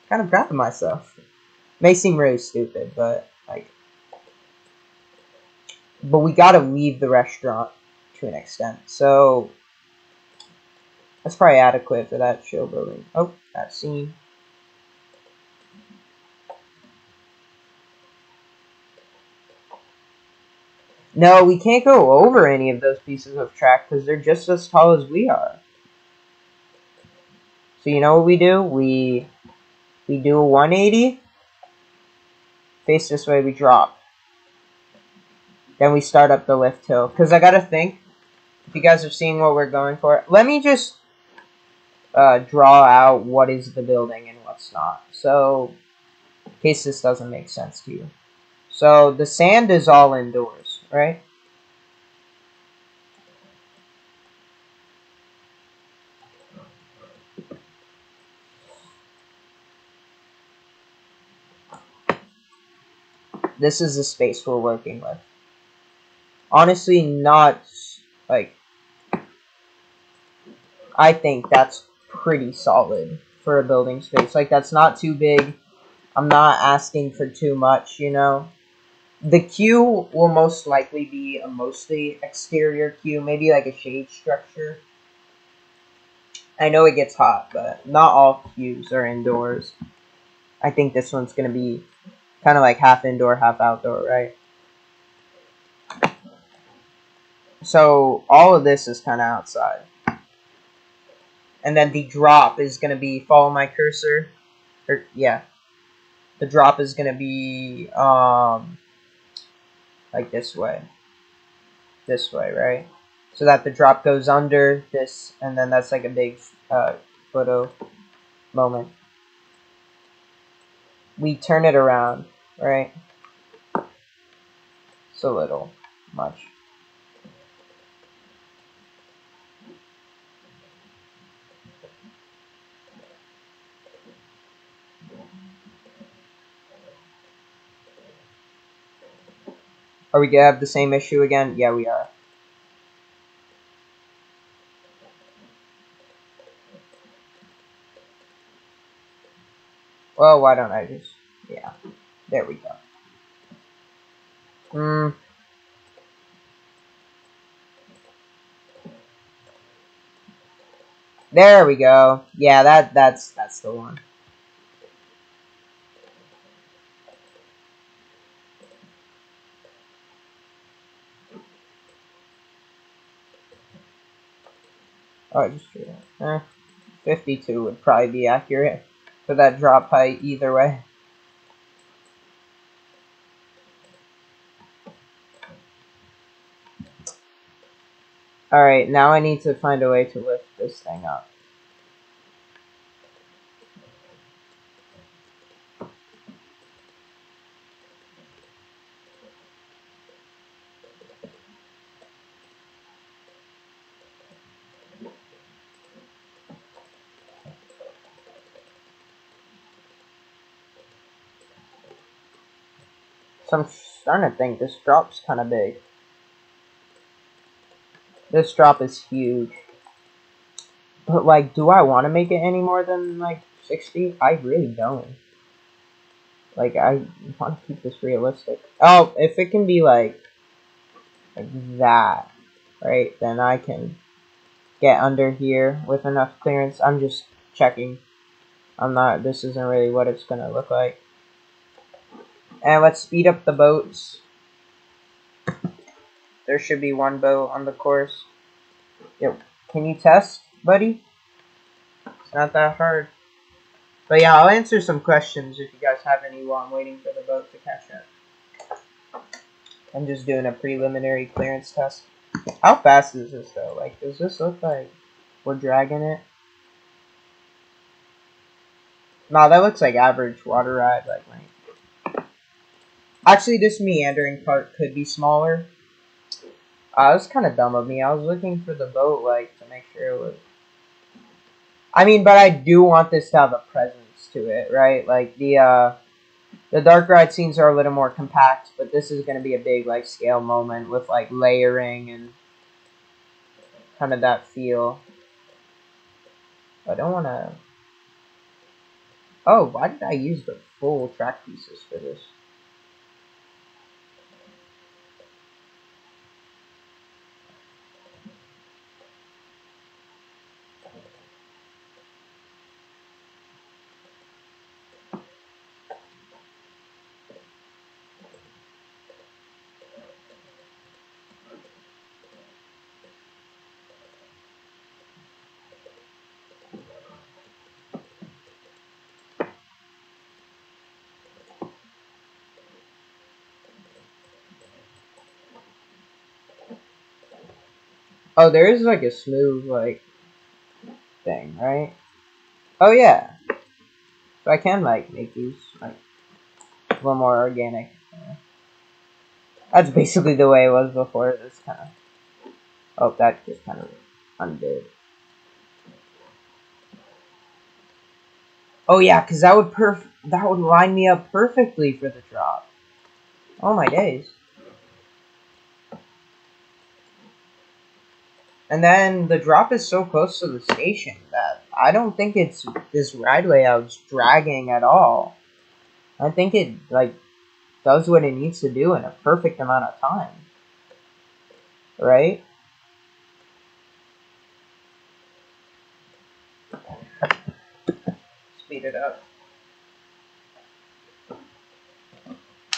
Kind of proud of myself. May seem really stupid, but, like... But we gotta leave the restaurant to an extent. So, that's probably adequate for that show building. Oh, that scene. No, we can't go over any of those pieces of track because they're just as tall as we are. So you know what we do? We do a 180. Face this way, we drop. Then we start up the lift hill. Because I gotta think, if you guys are seeing what we're going for, let me just draw out what is the building and what's not. So, in case this doesn't make sense to you. So, the sand is all indoors, right? This is the space we're working with. Honestly, not, like, I think that's pretty solid for a building space. Like, that's not too big. I'm not asking for too much, you know? The queue will most likely be a mostly exterior queue, maybe like a shade structure. I know it gets hot, but not all queues are indoors. I think this one's going to be kind of like half indoor, half outdoor, right? So all of this is kind of outside. And then the drop is going to be, follow my cursor. Or, yeah. The drop is going to be, like this way. This way, right? So that the drop goes under this, and then that's like a big photo moment. We turn it around, right? So little, much. Are we gonna have the same issue again? Yeah, we are. Well, why don't I just... Yeah. There we go. There we go. Yeah, that's the one. Oh, just 52 would probably be accurate for that drop height either way. Alright, now I need to find a way to lift this thing up. So I'm starting to think this drop's kind of big. This drop is huge. But, like, do I want to make it any more than, like, 60? I really don't. Like, I want to keep this realistic. Oh, if it can be, like that, right, then I can get under here with enough clearance. I'm just checking. This isn't really what it's gonna look like. And let's speed up the boats. There should be one boat on the course. Yep. Can you test, buddy? It's not that hard. But yeah, I'll answer some questions if you guys have any while I'm waiting for the boat to catch up. I'm just doing a preliminary clearance test. How fast is this though? Like, does this look like we're dragging it? No, that looks like average water ride, like actually, this meandering part could be smaller. It was kind of dumb of me. I was looking for the boat, like, to make sure it was... I mean, but I do want this to have a presence to it, right? Like, the dark ride scenes are a little more compact, but this is going to be a big, like, scale moment with, like, layering and kind of that feel. I don't want to... Oh, why did I use the full track pieces for this? Oh, there is, like, a smooth, like, thing, right? Oh, yeah. So I can, like, make these, like, a little more organic. That's basically the way it was before. This kind of... Oh, that just kind of undid. Oh, yeah, because that would line me up perfectly for the drop. Oh, my days. And then the drop is so close to the station that I don't think it's this ride layout's dragging at all. I think it, like, does what it needs to do in a perfect amount of time. Right? Speed it up.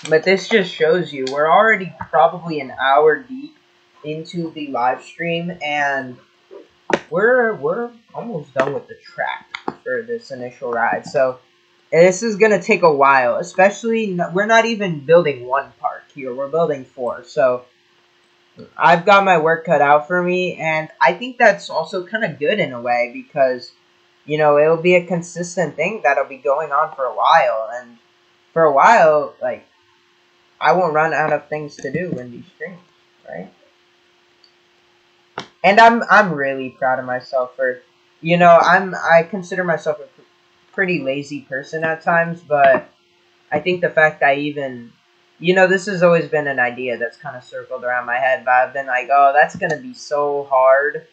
But this just shows you, we're already probably an hour deep into the live stream, and we're almost done with the track for this initial ride. So this is gonna take a while, especially we're not even building one park here, we're building 4. So I've got my work cut out for me, and I think that's also kind of good in a way, because you know, it'll be a consistent thing that'll be going on for a while, and for a while, like, I won't run out of things to do in these streams, right? And I'm really proud of myself for, you know, I consider myself a pretty lazy person at times, but I think the fact I even, you know, this has always been an idea that's kind of circled around my head, but I've been like, oh, that's gonna be so hard,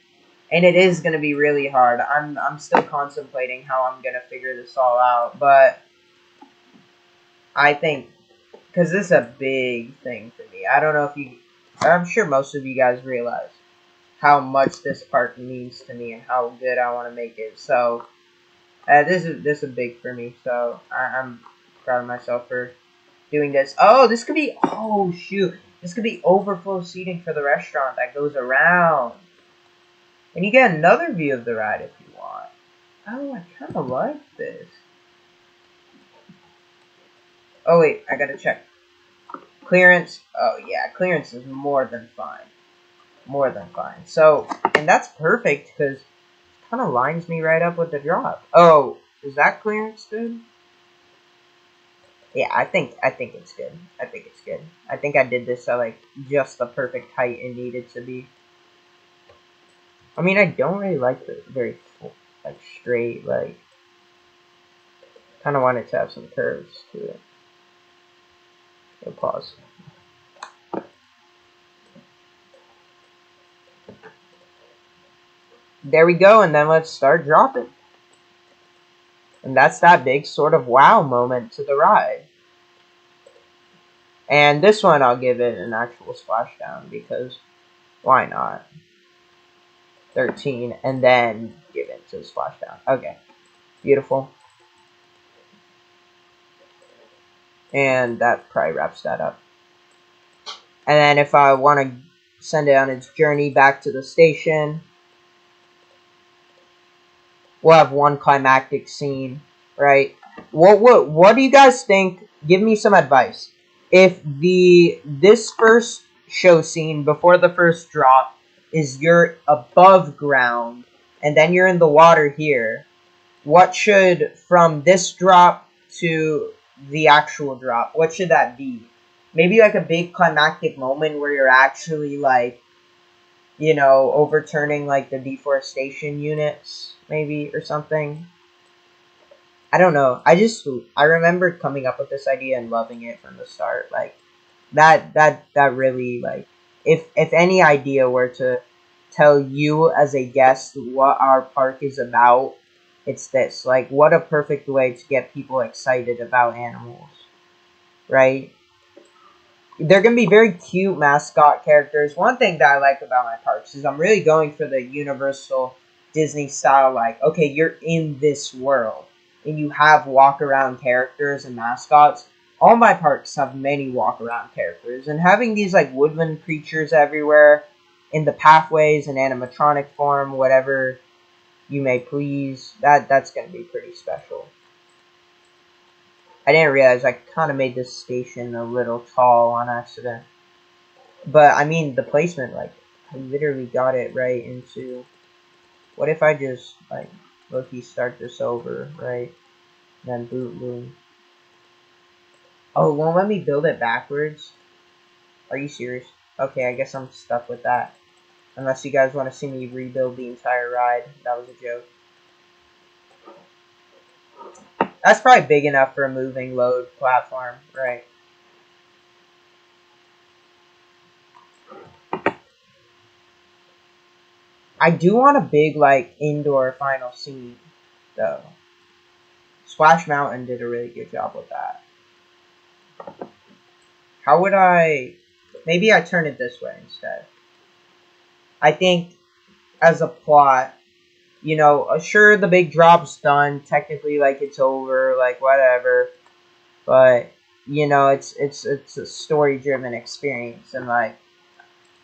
and it is gonna be really hard. I'm still contemplating how I'm gonna figure this all out, but I think, because this is a big thing for me. I don't know if you, I'm sure most of you guys realize how much this park means to me and how good I want to make it. So this is big for me. So I'm proud of myself for doing this. Oh, this could be, oh shoot, this could be overflow seating for the restaurant that goes around, and you get another view of the ride if you want. Oh, I kind of like this. Oh wait, I gotta check clearance. Oh yeah, clearance is more than fine. More than fine. So, and that's perfect because kind of lines me right up with the drop. Oh, is that clearance good? Yeah, I think it's good. I think it's good. I think I did this at like just the perfect height it needed to be. I mean, I don't really like the very full, like straight, like kind of want it to have some curves to it. So pause. There we go, and then let's start dropping. And that's that big sort of wow moment to the ride. And this one I'll give it an actual splashdown because why not? 13 and then give it to the splashdown. Okay. Beautiful. And that probably wraps that up. And then if I want to send it on its journey back to the station, we'll have one climactic scene, right? What do you guys think? Give me some advice. If this first show scene before the first drop is you're above ground and then you're in the water here, what should from this drop to the actual drop, what should that be? Maybe like a big climactic moment where you're actually like, you know, overturning like the deforestation units, maybe, or something. I don't know. I remember coming up with this idea and loving it from the start. Like that really, like, if any idea were to tell you as a guest what our park is about, it's this. Like, what a perfect way to get people excited about animals, right? They're going to be very cute mascot characters. One thing that I like about my parks is I'm really going for the Universal Disney style, like, okay, you're in this world, and you have walk-around characters and mascots. All my parks have many walk-around characters, and having these, like, woodland creatures everywhere in the pathways in animatronic form, whatever you may please, that's going to be pretty special. I didn't realize I kind of made this station a little tall on accident. But, I mean, the placement, like, I literally got it right into... What if I just, like, low-key start this over, right? Then boot loom. Oh, it won't let me build it backwards? Are you serious? Okay, I guess I'm stuck with that. Unless you guys want to see me rebuild the entire ride. That was a joke. That's probably big enough for a moving load platform, right? I do want a big, like, indoor final scene, though. Splash Mountain did a really good job with that. How would I... Maybe I turn it this way instead. I think, as a plot, you know, sure, the big drop's done. Technically, like, it's over, like, whatever. But, you know, it's a story-driven experience. And, like,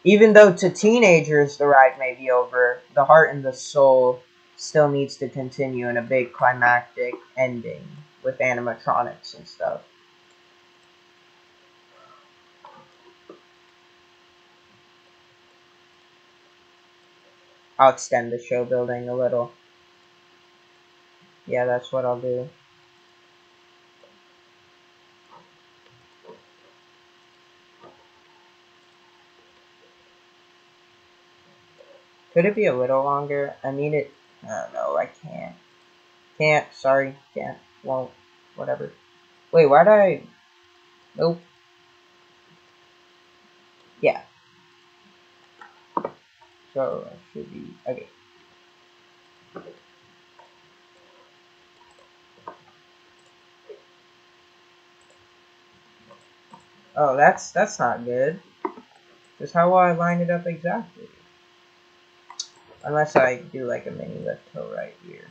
even though to teenagers the ride may be over, the heart and the soul still needs to continue in a big climactic ending with animatronics and stuff. I'll extend the show building a little. Yeah, that's what I'll do. Could it be a little longer? I mean it... I don't know, I can't. Can't, sorry, can't, won't, whatever. Wait, why'd I... Nope. Yeah. So, it should be... Okay. Oh, that's not good. Just how will I line it up exactly? Unless I do like a mini left toe right here.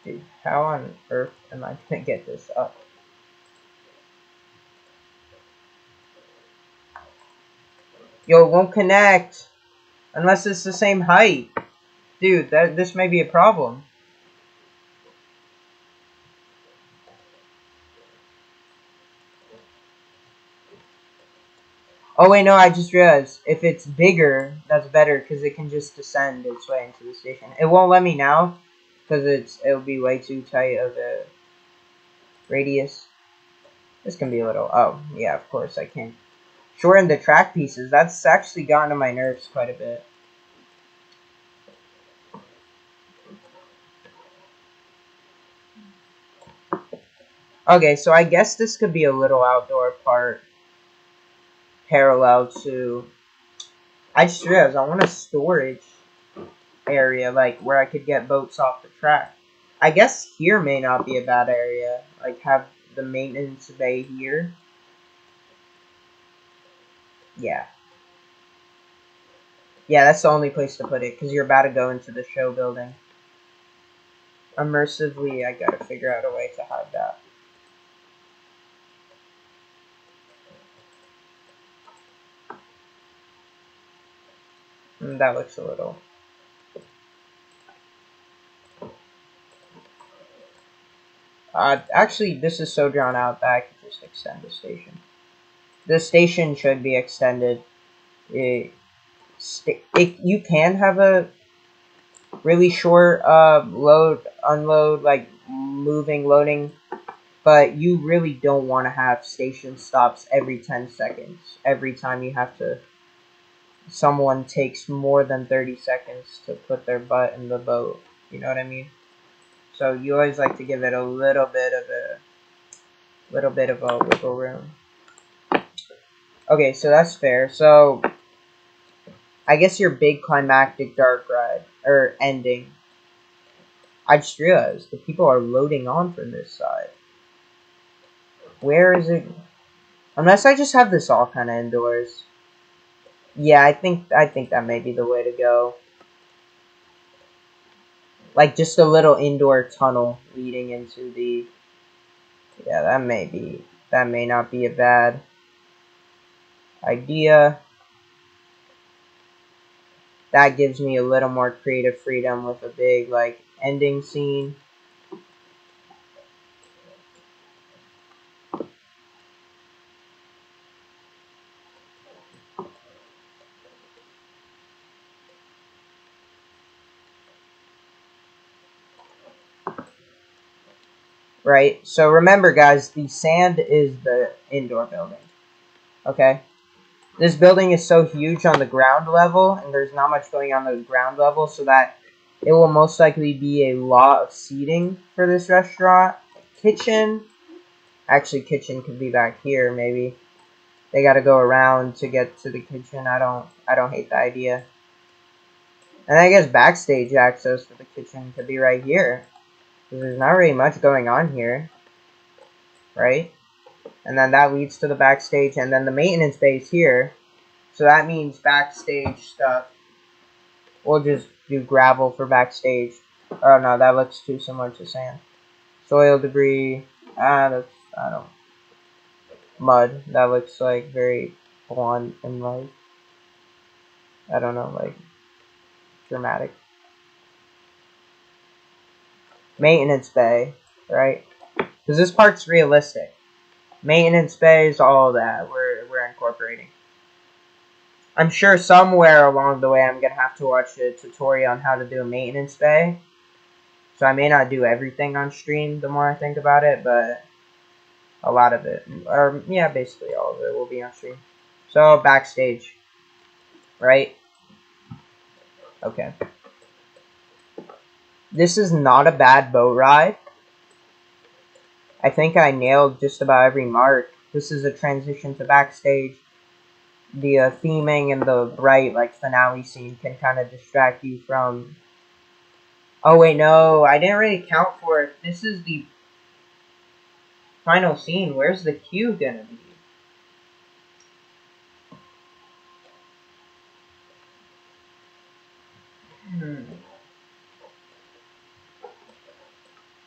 Dude, how on earth am I gonna get this up? Yo, it won't connect! Unless it's the same height. Dude, this may be a problem. Oh wait, no, I just realized. If it's bigger, that's better, because it can just descend its way into the station. It won't let me now, because it'll be way too tight of a... Radius. This can be a little... Oh, yeah, of course I can. Shorten the track pieces. That's actually gotten on my nerves quite a bit. Okay, so I guess this could be a little outdoor part. Parallel to... I just realized I want a storage area, like, where I could get boats off the track. I guess here may not be a bad area. Like, have the maintenance bay here. Yeah. Yeah, that's the only place to put it, because you're about to go into the show building. Immersively, I gotta figure out a way to hide that. That looks a little... actually, this is so drawn out that I could just extend the station. The station should be extended. You can have a really short load, unload, like moving, loading, but you really don't want to have station stops every 10 seconds. Every time you have to, someone takes more than 30 seconds to put their butt in the boat. You know what I mean? So you always like to give it a little bit of a wiggle room. Okay, so that's fair. So I guess your big climactic dark ride or ending. I just realized the people are loading on from this side. Where is it? Unless I just have this all kind of indoors. Yeah, I think that may be the way to go. Like just a little indoor tunnel leading into the... Yeah, that may not be a bad idea. That gives me a little more creative freedom with a big, like, ending scene. Right? So remember, guys, the sand is the indoor building. Okay? This building is so huge on the ground level, and there's not much going on the ground level, so that it will most likely be a lot of seating for this restaurant. Kitchen. Actually, kitchen could be back here, maybe. They gotta go around to get to the kitchen. I don't hate the idea. And I guess backstage access for the kitchen could be right here. Because there's not really much going on here. Right? And then that leads to the backstage, and then the maintenance bay is here. So that means backstage stuff. We'll just do gravel for backstage. Oh no, that looks too similar to sand. Soil debris. That's, I don't... Mud. That looks like very blunt and like... I don't know, like... dramatic. Maintenance bay, right? Because this part's realistic. Maintenance bay is all that we're incorporating. I'm sure somewhere along the way I'm going to have to watch a tutorial on how to do a maintenance bay. So I may not do everything on stream the more I think about it, but a lot of it, or yeah, basically all of it will be on stream. So backstage, right? Okay. This is not a bad boat ride. I think I nailed just about every mark. This is a transition to backstage. The theming and the bright, like, finale scene can kind of distract you from... Oh, wait, no. I didn't really count for it. This is the final scene. Where's the queue gonna be?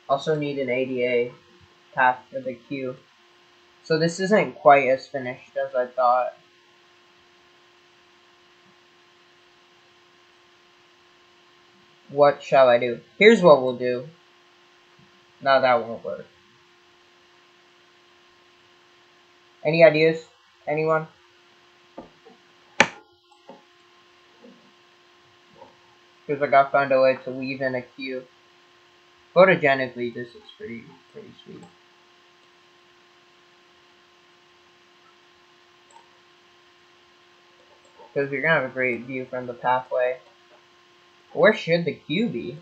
Also need an ADA path for the queue. So this isn't quite as finished as I thought. What shall I do? Here's what we'll do. No, that won't work. Any ideas? Anyone? Because I gotta find a way to weave in a queue. Photogenically, this is pretty sweet. because you're gonna have a great view from the pathway. Where should the queue be?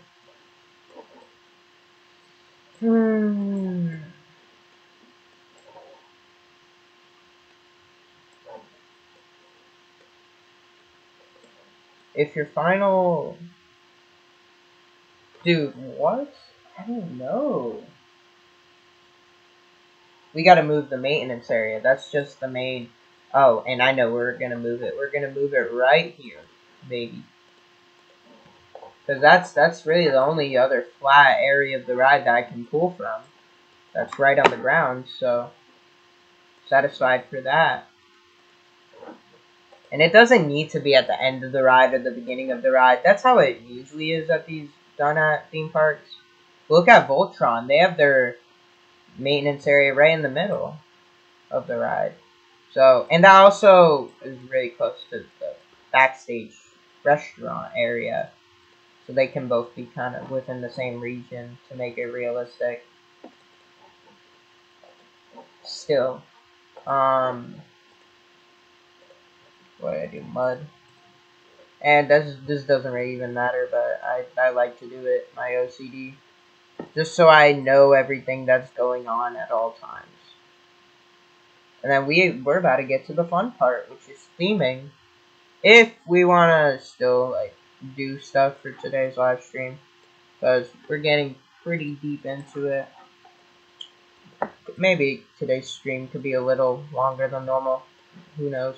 If your final... Dude, what? I don't know. We gotta move the maintenance area. That's just the main... Oh, and I know we're gonna move it. We're gonna move it right here, baby. Because that's really the only other flat area of the ride that I can pull from. That's right on the ground, so... Satisfied for that. And it doesn't need to be at the end of the ride or the beginning of the ride. That's how it usually is at these donut theme parks. Look at Voltron. They have their maintenance area right in the middle of the ride. So, and that also is really close to the backstage restaurant area. So they can both be kind of within the same region to make it realistic. Still, what do I do? Mud. And this doesn't really even matter, but I like to do it, my OCD. Just so I know everything that's going on at all times. And then we're about to get to the fun part, which is theming. If we want to still, like, do stuff for today's live stream. Because we're getting pretty deep into it. Maybe today's stream could be a little longer than normal. Who knows?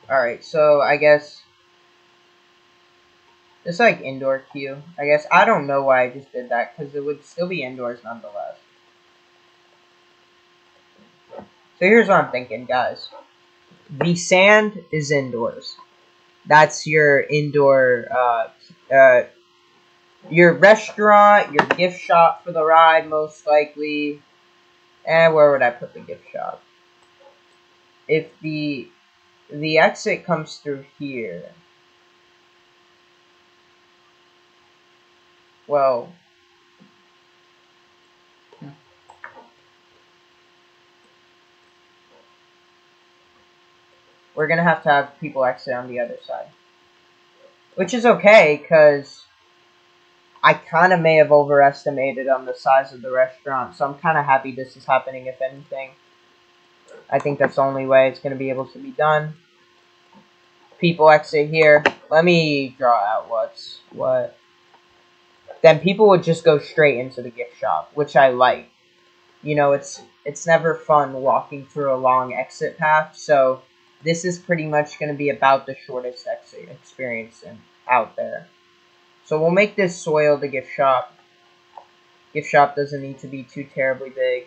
Alright, so I guess it's like indoor queue. I guess I don't know why I just did that, because it would still be indoors nonetheless. So here's what I'm thinking, guys. The sand is indoors. That's your indoor, your restaurant, your gift shop for the ride, most likely. And where would I put the gift shop? If the exit comes through here, well, we're gonna have to have people exit on the other side. Which is okay, because I kind of may have overestimated on the size of the restaurant, so I'm kind of happy this is happening, if anything. I think that's the only way it's going to be able to be done. People exit here. Let me draw out what. Then people would just go straight into the gift shop, which I like. You know, it's never fun walking through a long exit path, so this is pretty much going to be about the shortest exit experience out there. So we'll make this soil the gift shop. Gift shop doesn't need to be too terribly big.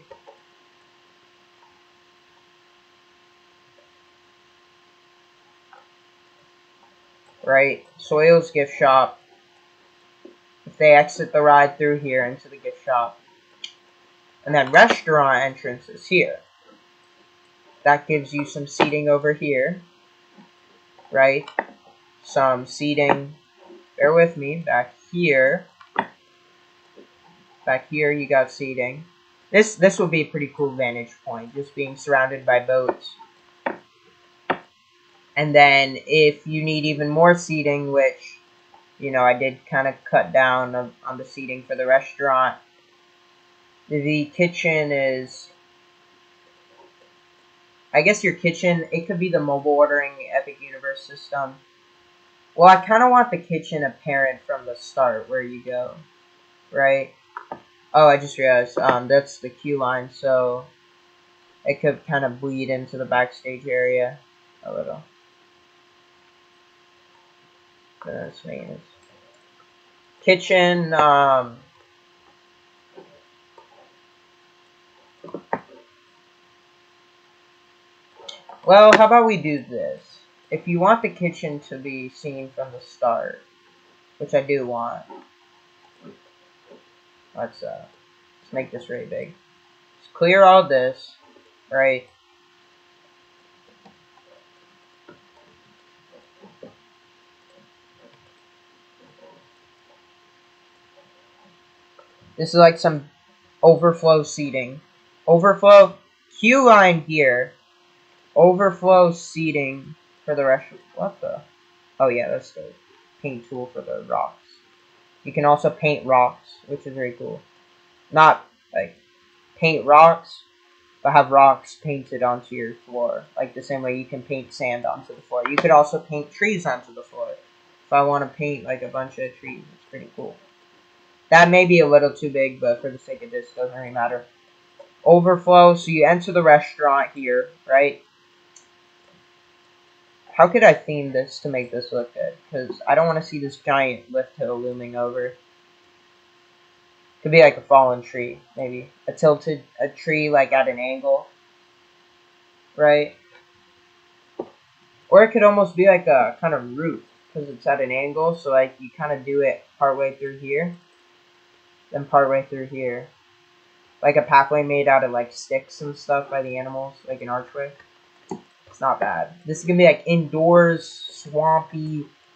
Right? Soil's gift shop. If they exit the ride through here into the gift shop. And then restaurant entrance is here. That gives you some seating over here. Right? Some seating, bear with me, back here. Back here you got seating. This will be a pretty cool vantage point, just being surrounded by boats. And then if you need even more seating, which, you know, I did kind of cut down on the seating for the restaurant. The kitchen is, I guess your kitchen, it could be the mobile ordering Epic Universe system. Well, I kind of want the kitchen apparent from the start where you go, right? Oh, I just realized, that's the queue line, so it could kind of bleed into the backstage area a little. That's maintenance. Kitchen, well, how about we do this? If you want the kitchen to be seen from the start, which I do want, let's make this really big. Let's clear all this, right? This is like some overflow seating. Overflow queue line here. Overflow seating for the rest. What the? Oh yeah, that's the paint tool for the rocks. You can also paint rocks, which is very cool. Not like paint rocks, but have rocks painted onto your floor. Like the same way you can paint sand onto the floor. You could also paint trees onto the floor. If I want to paint like a bunch of trees, it's pretty cool. That may be a little too big, but for the sake of this, doesn't really matter. Overflow, so you enter the restaurant here, right? How could I theme this to make this look good? Because I don't want to see this giant lift hill looming over. Could be like a fallen tree, maybe. A tree like at an angle, right? Or it could almost be like a kind of roof, because it's at an angle, so like you kind of do it partway through here, then partway through here. Like a pathway made out of like sticks and stuff by the animals, like an archway. It's not bad. This is gonna be like indoors, swampy.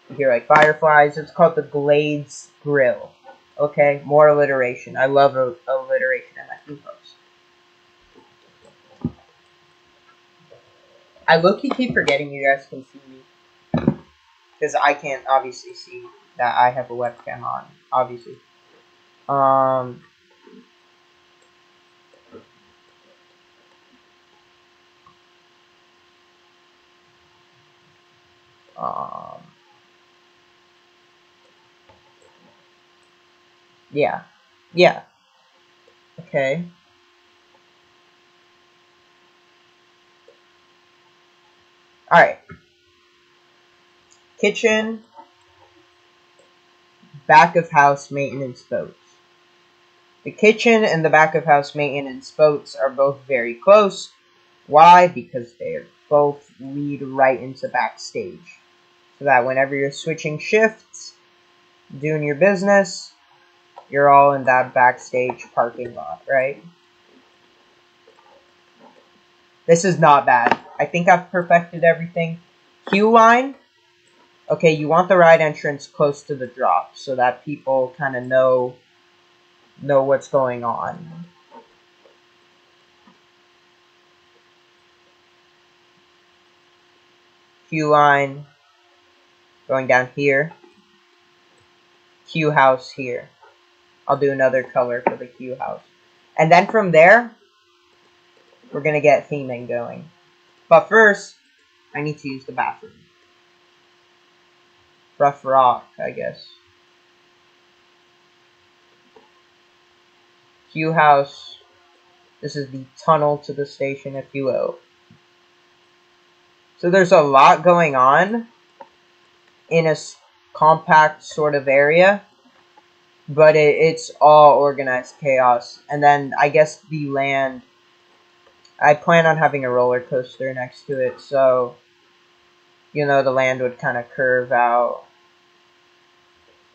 You hear like fireflies. It's called the Glades Grill. Okay, more alliteration. I love alliteration in my food posts. I low-key keep forgetting you guys can see me. Because I can't obviously see that I have a webcam on. Obviously. Um... Yeah. Yeah. Okay. Alright. Kitchen. Back of house maintenance boats. The kitchen and the back of house maintenance boats are both very close. Why? Because they both lead right into backstage. So that whenever you're switching shifts, doing your business, you're all in that backstage parking lot, right? This is not bad. I think I've perfected everything. Queue line. Okay, you want the ride entrance close to the drop so that people kind of know what's going on. Queue line going down here. Queue house here. I'll do another color for the queue house. And then from there, we're going to get theming going. But first, I need to use the bathroom. Rough rock, I guess. Queue house. This is the tunnel to the station, if you will. So there's a lot going on in a compact sort of area. But it's all organized chaos. And then I guess the land, I plan on having a roller coaster next to it, so you know the land would kind of curve out,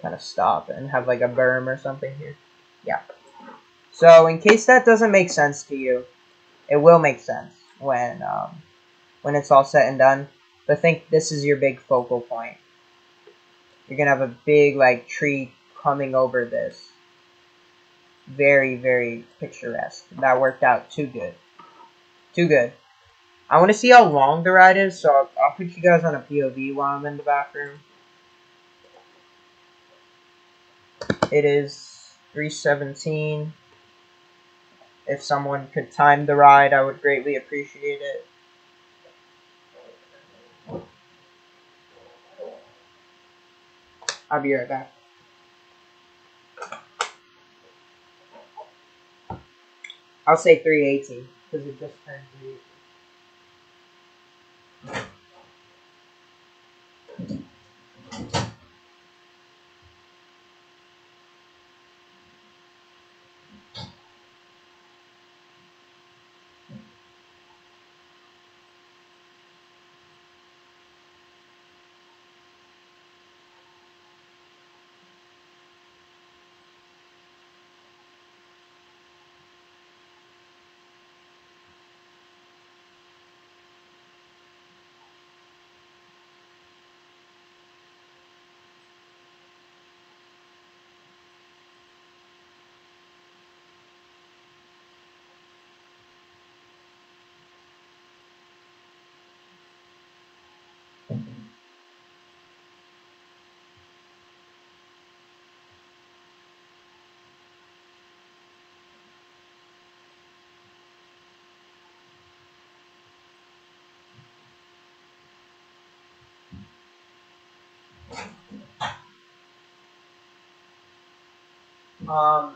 kind of stop, and have like a berm or something here. Yeah. So in case that doesn't make sense to you, it will make sense when it's all said and done. But think this is your big focal point. You're gonna have a big like tree coming over this. Very, very picturesque. That worked out too good. Too good. I want to see how long the ride is, so I'll put you guys on a POV while I'm in the bathroom. It is 3:17. If someone could time the ride, I would greatly appreciate it. I'll be right back. I'll say 3:18 because it just turned 3:18.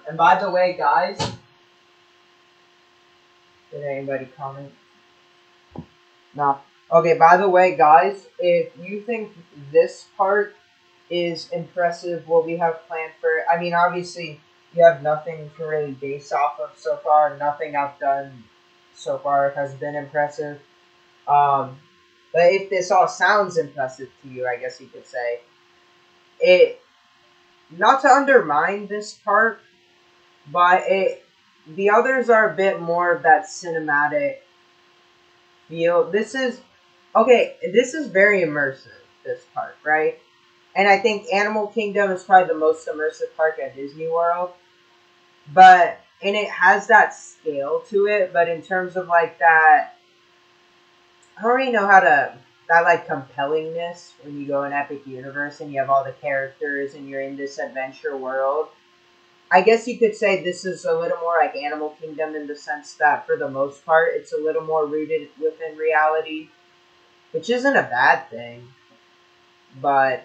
And by the way, guys, did anybody comment? No. Okay, by the way, guys, if you think this part is impressive, what we have planned for, I mean, obviously, you have nothing to really base off of so far. Nothing I've done so far has been impressive. Um, but if this all sounds impressive to you, I guess you could say, it, not to undermine this part, but the others are a bit more of that cinematic feel. This is, okay, this is very immersive, this park, right? And I think Animal Kingdom is probably the most immersive park at Disney World. But, and it has that scale to it, but in terms of like that, I don't really know how to, that like compellingness when you go in Epic Universe and you have all the characters and you're in this adventure world. I guess you could say this is a little more like Animal Kingdom in the sense that for the most part it's a little more rooted within reality, which isn't a bad thing. But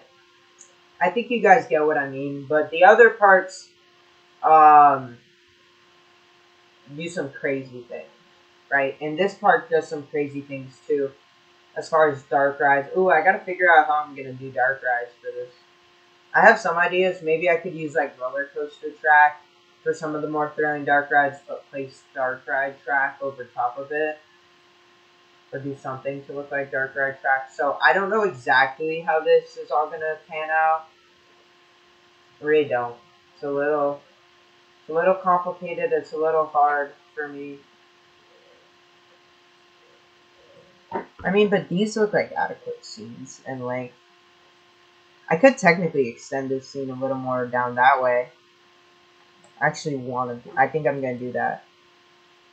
I think you guys get what I mean. But the other parts do some crazy things, right? And this park does some crazy things too, as far as dark rides. Ooh, I gotta figure out how I'm gonna do dark rides for this. I have some ideas. Maybe I could use like roller coaster track for some of the more thrilling dark rides, but place dark ride track over top of it, or do something to look like dark ride track. So I don't know exactly how this is all gonna pan out. I really don't. It's a little complicated. It's a little hard for me. I mean, but these look like adequate scenes and length. I could technically extend this scene a little more down that way. I actually want to. I think I'm gonna do that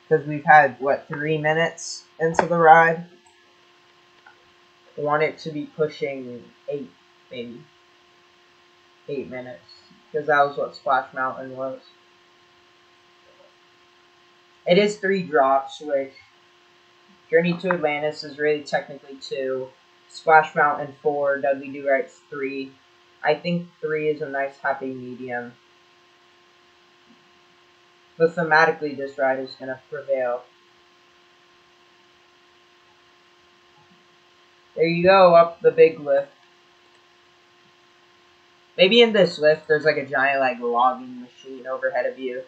because we've had what 3 minutes into the ride. I want it to be pushing 8, maybe 8 minutes, because that was what Splash Mountain was. It is 3 drops, which Journey to Atlantis is really technically 2. Splash Mountain 4, Dudley Do Right's 3. I think 3 is a nice happy medium. But thematically, this ride is going to prevail. There you go, up the big lift. Maybe in this lift, there's like a giant like logging machine overhead of you.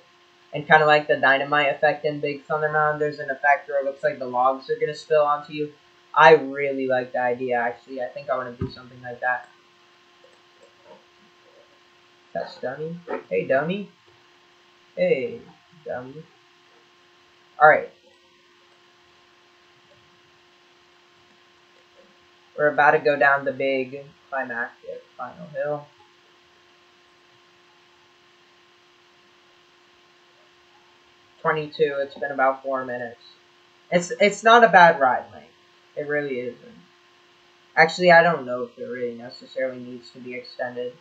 And kind of like the dynamite effect in Big Thunder Mountain, there's an effect where it looks like the logs are going to spill onto you. I really like the idea, actually. I think I want to do something like that. That's dummy. Hey, dummy. Hey, dummy. Alright. We're about to go down the big climactic final hill. It's been about 4 minutes. It's not a bad ride length. It really isn't. Actually, I don't know if it really necessarily needs to be extended.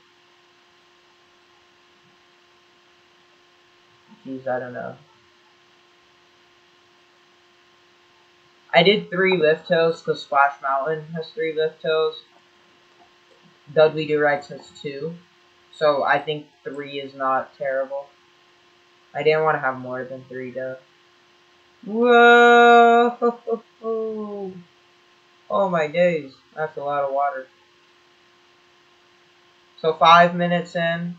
Jeez, I don't know. I did 3 lift hills because Splash Mountain has 3 lift hills. Dudley Do Right has 2. So I think 3 is not terrible. I didn't want to have more than 3 though. Whoa! Oh my days. That's a lot of water. So 5 minutes in.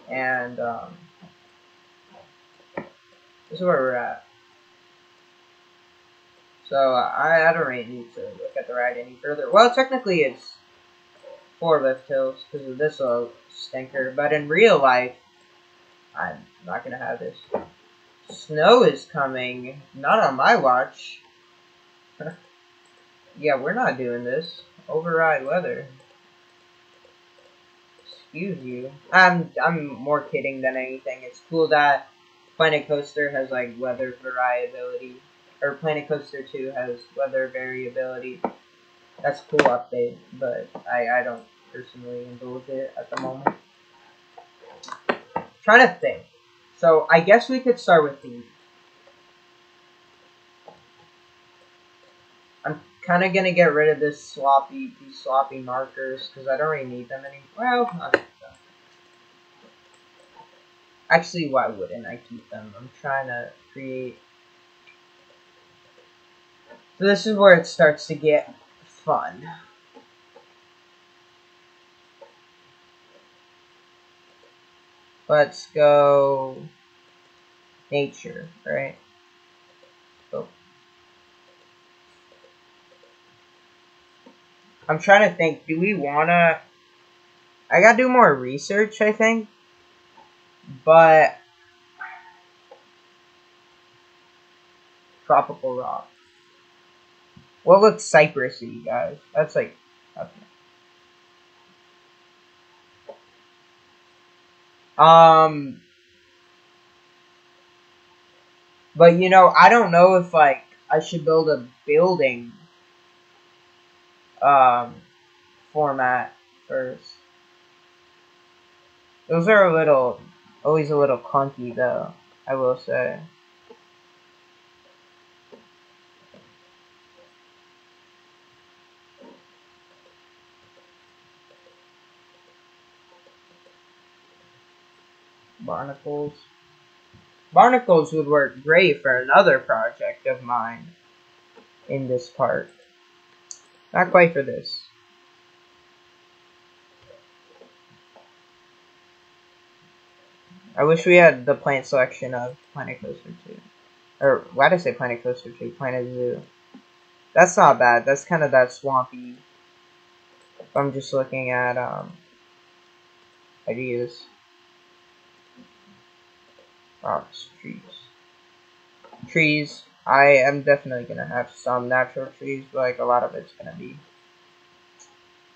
And this is where we're at. So I don't really need to look at the ride any further. Well, technically it's 4 lift hills because of this little stinker. But in real life, I'm not going to have this. Snow is coming. Not on my watch. Yeah, we're not doing this. Override weather. Excuse you. I'm more kidding than anything. It's cool that Planet Coaster has like weather variability. Or Planet Coaster 2 has weather variability. That's a cool update, but I don't personally indulge it at the moment. Trying to think. So I guess we could start with theme. kind of gonna get rid of these sloppy markers because I don't really need them anymore. Well, not actually, why wouldn't I keep them? I'm trying to create. So this is where it starts to get fun. Let's go nature, right? Oh. I'm trying to think, do we wanna... I gotta do more research, I think. But... tropical rock. What looks cypressy, guys? That's like... okay. But you know, I don't know if like I should build a building format first. Those are always a little clunky though, I will say. Barnacles. Barnacles would work great for another project of mine in this park. Not quite for this. I wish we had the plant selection of Planet Coaster 2. Or, why did I say Planet Coaster 2? Planet Zoo. That's not bad. That's kind of that swampy. If I'm just looking at, ideas. Rocks, trees. Trees. I am definitely gonna have some natural trees, but like a lot of it's gonna be.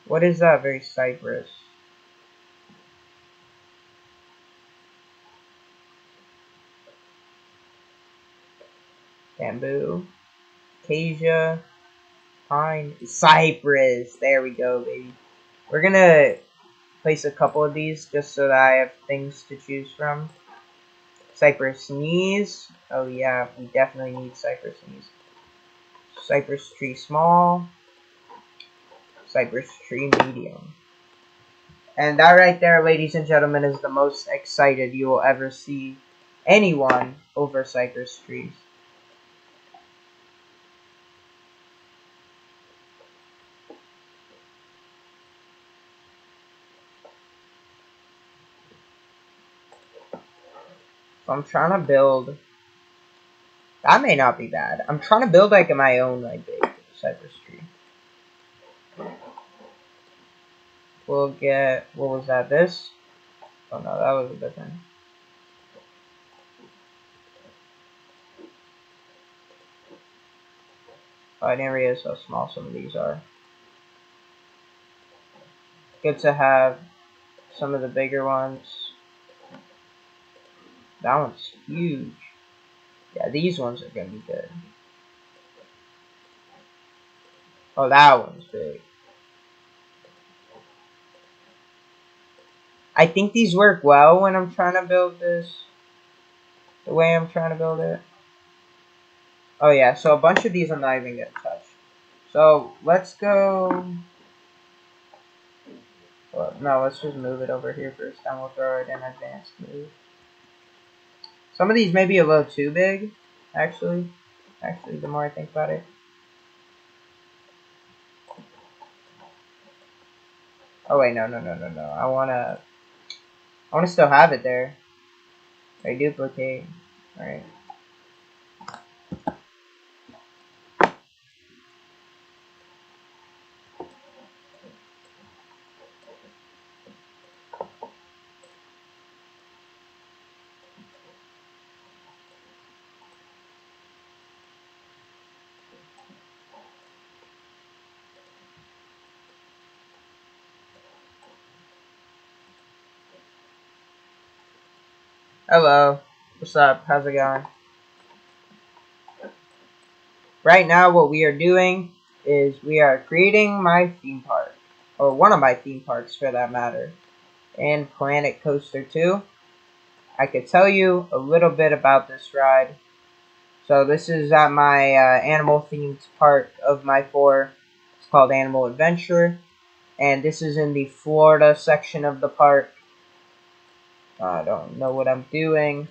What is that? Very cypress. Bamboo. Acacia. Pine. Cypress. There we go, baby. We're gonna place a couple of these just so that I have things to choose from. Cypress knees. Oh yeah, we definitely need cypress knees. Cypress tree small. Cypress tree medium. And that right there, ladies and gentlemen, is the most excited you will ever see anyone over cypress trees. So I'm trying to build... that may not be bad. I'm trying to build like my own like big cypress tree. We'll get... what was that? This? Oh no, that was a different... oh, I didn't realize how small some of these are. Good to have some of the bigger ones. That one's huge. Yeah, these ones are gonna be good. Oh, that one's big. I think these work well when I'm trying to build this. The way I'm trying to build it. Oh yeah, so a bunch of these I'm not even gonna touch. So, let's go... well, no, let's just move it over here first, then we'll throw it in advanced move. Some of these may be a little too big, actually. Actually, the more I think about it. Oh wait, no. I wanna still have it there. I duplicate. Alright. Hello. What's up? How's it going? Right now, what we are doing is we are creating my theme park. Or one of my theme parks, for that matter. In Planet Coaster 2. I could tell you a little bit about this ride. So this is at my animal themed part of my 4. It's called Animal Adventure. And this is in the Florida section of the park. I don't know what I'm doing.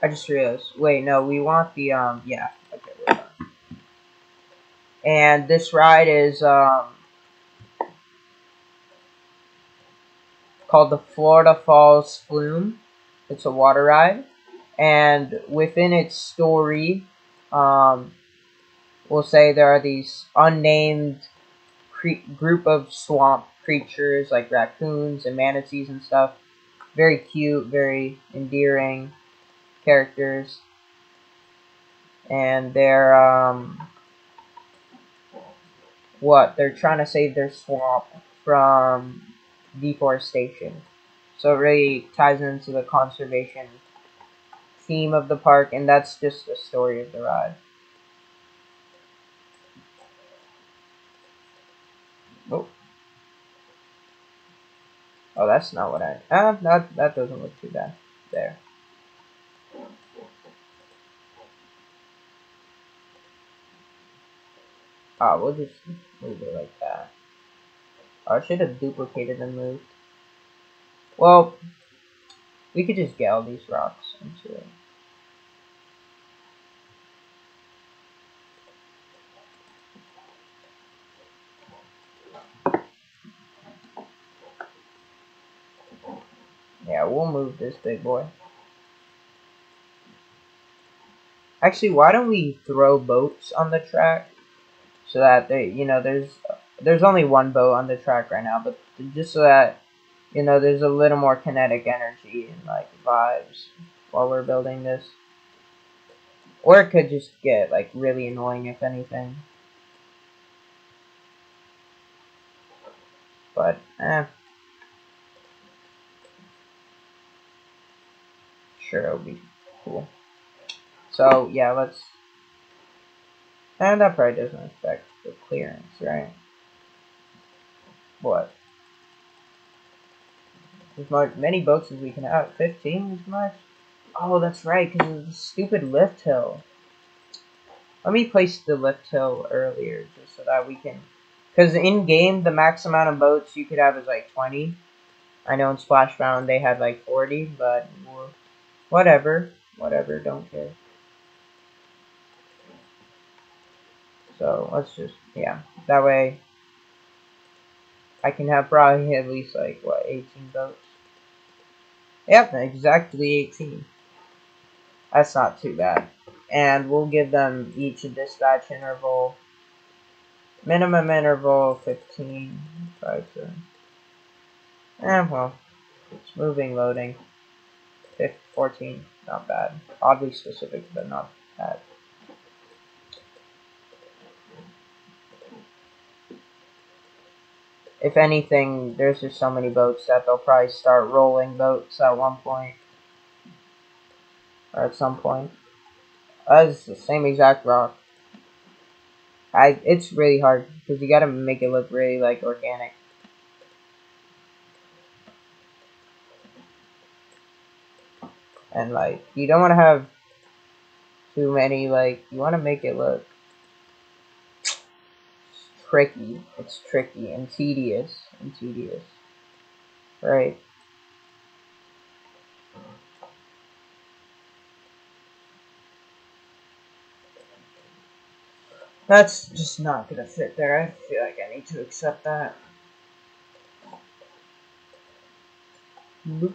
I just realized. Wait, no, we want the, yeah. Okay, we're done. And this ride is, called the Florida Falls Flume. It's a water ride. And within its story, we'll say there are these unnamed group of swamp creatures like raccoons and manatees and stuff. Very cute, very endearing characters. And they're, they're trying to save their swamp from deforestation. So it really ties into the conservation theme of the park, and that's just the story of the ride. Oh, oh, that's not what I. That doesn't look too bad. There. We'll just move it like that. I should have duplicated and moved. Well, we could just get all these rocks into it. Yeah, we'll move this big boy. Actually, why don't we throw boats on the track so that there's only one boat on the track right now, but just so that there's a little more kinetic energy and like vibes while we're building this. Or it could just get like really annoying if anything. But sure it'll be cool. So yeah, let's. And that probably doesn't affect the clearance, right? What? As many boats as we can have. 15 as much? Oh, that's right, because of the stupid lift hill. Let me place the lift hill earlier, just so that we can... Because in-game, the max amount of boats you could have is like 20. I know in Splashbound they had like 40, but whatever. Whatever, don't care. So, let's just... Yeah, that way I can have probably at least like, what, 18 boats? Yep, exactly 18. That's not too bad. And we'll give them each a dispatch interval. Minimum interval 15. Try to. Well, it's moving, loading. 14. Not bad. Oddly specific, but not bad. If anything, there's just so many boats that they'll probably start rolling boats at one point. Or at some point. It's the same exact rock. It's really hard because you gotta make it look really like organic. And like you don't want to have too many, like you want to make it look tricky. It's tricky and tedious right? That's just not gonna fit there. I feel like I need to accept that. Boop.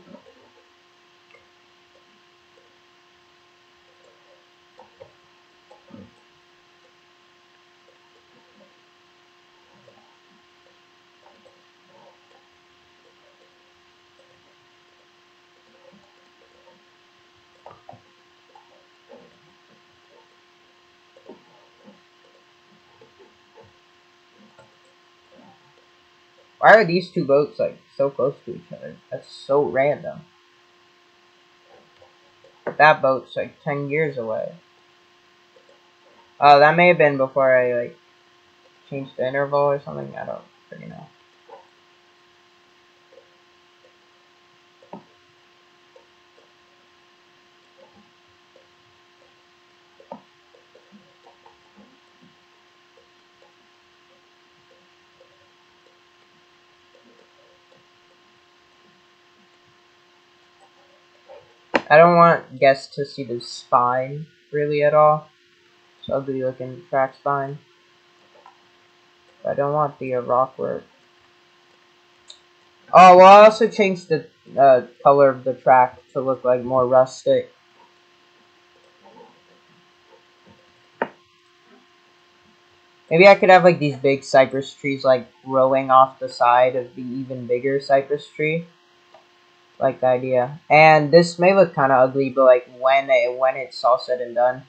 Why are these two boats like so close to each other? That's so random. That boat's like 10 years away. Oh, that may have been before I like changed the interval or something. I don't really know. I don't want guests to see the spine really at all. It's ugly looking track spine. But I don't want the rock work. Oh, well, I also changed the color of the track to look like more rustic. Maybe I could have like these big cypress trees like growing off the side of the even bigger cypress tree. Like the idea. And this may look kind of ugly, but like when it's all said and done,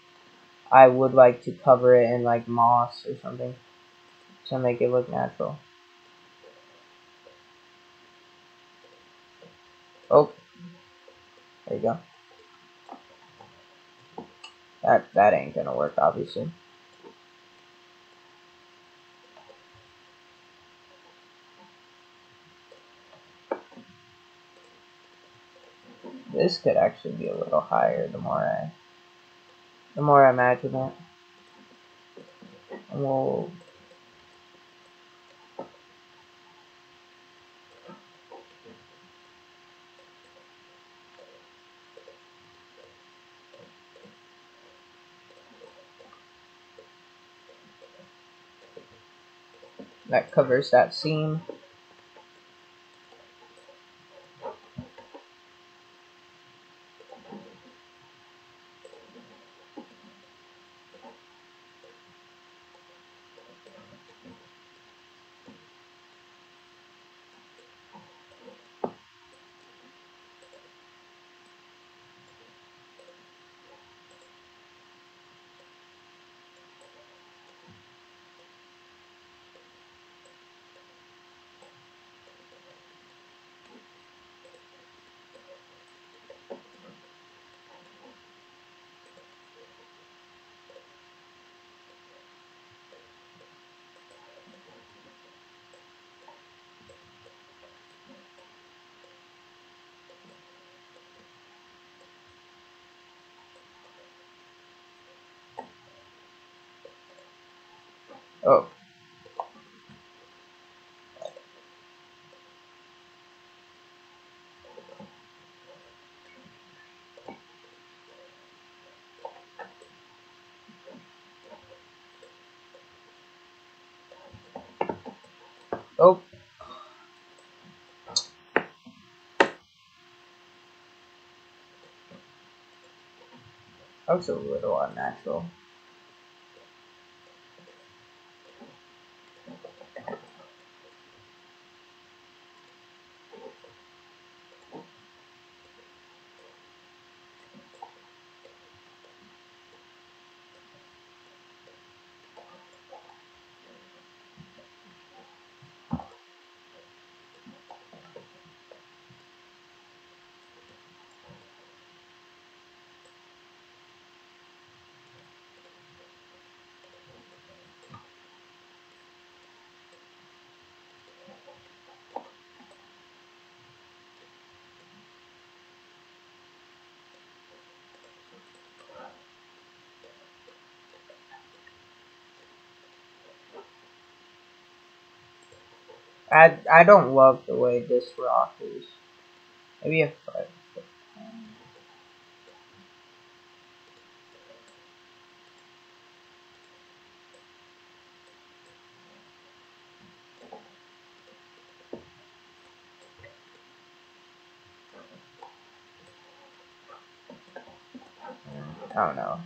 I would like to cover it in like moss or something to make it look natural. Oh, there you go. That ain't gonna work, obviously. This could actually be a little higher the more I imagine it. We'll that covers that seam. Oh, oh, that was a little unnatural. I don't love the way this rock is. Maybe if I don't know.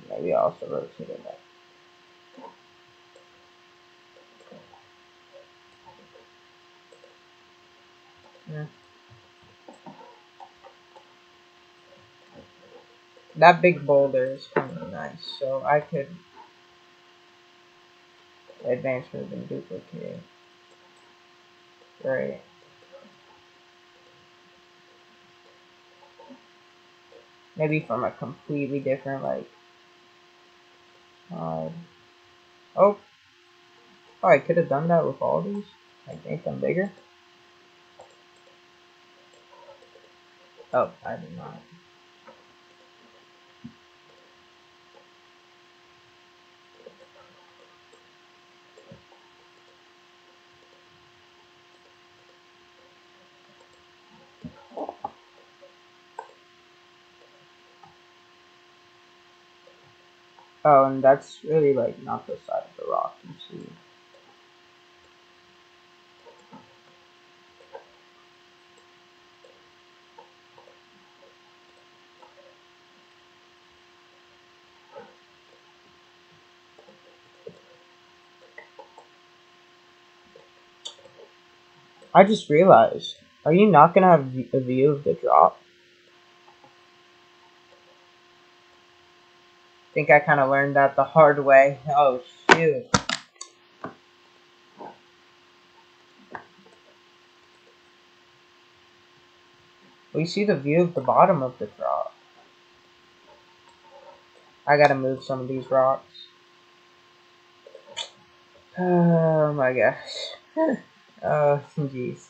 Maybe I'll also rotate it back. That big boulder is kind of nice, so I could advance move and duplicate. Right. Maybe from a completely different, like, oh, I could have done that with all these. Like, make them bigger. Oh, I did not. Oh, and that's really, like, not the side of the rock, you see. I just realized, are you not gonna have a view of the drop? I think I kind of learned that the hard way. Oh, shoot. We see the view of the bottom of the drop. I gotta move some of these rocks. Oh my gosh. Oh, jeez.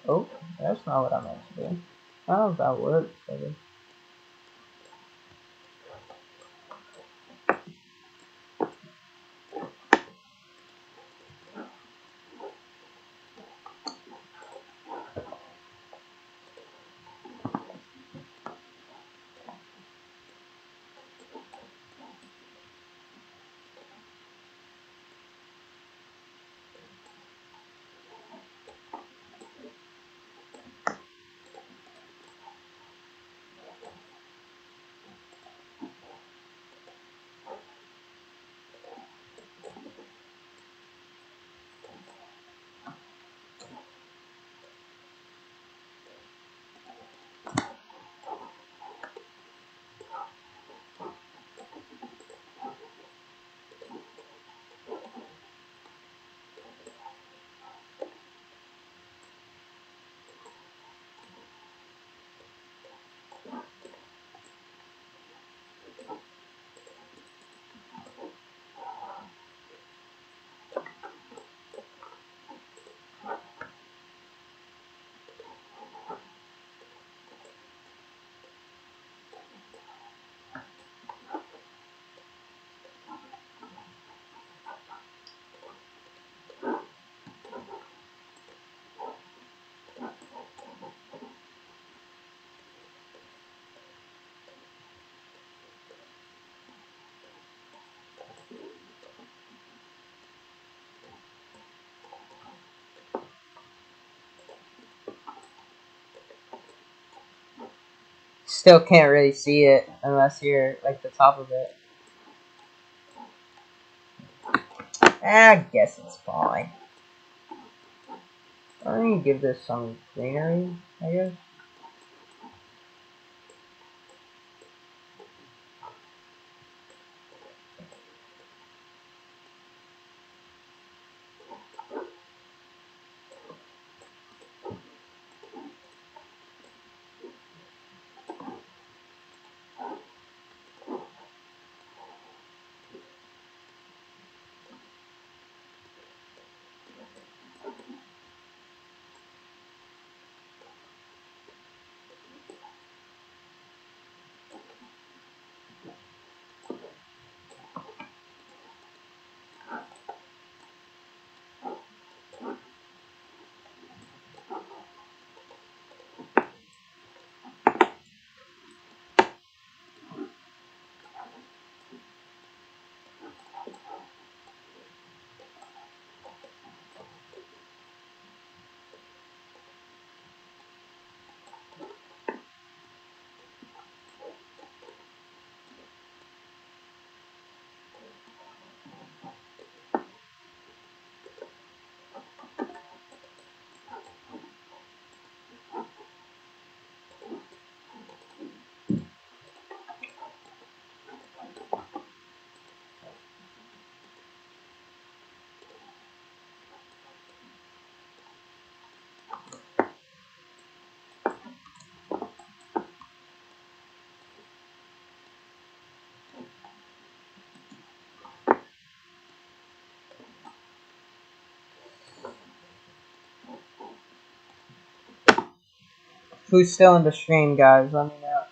Oh, that's not what I meant to do. I don't know if that works, I guess. Still can't really see it unless you're like the top of it. I guess it's fine. I'm gonna give this some greenery, I guess. Who's still in the stream, guys? Let me know.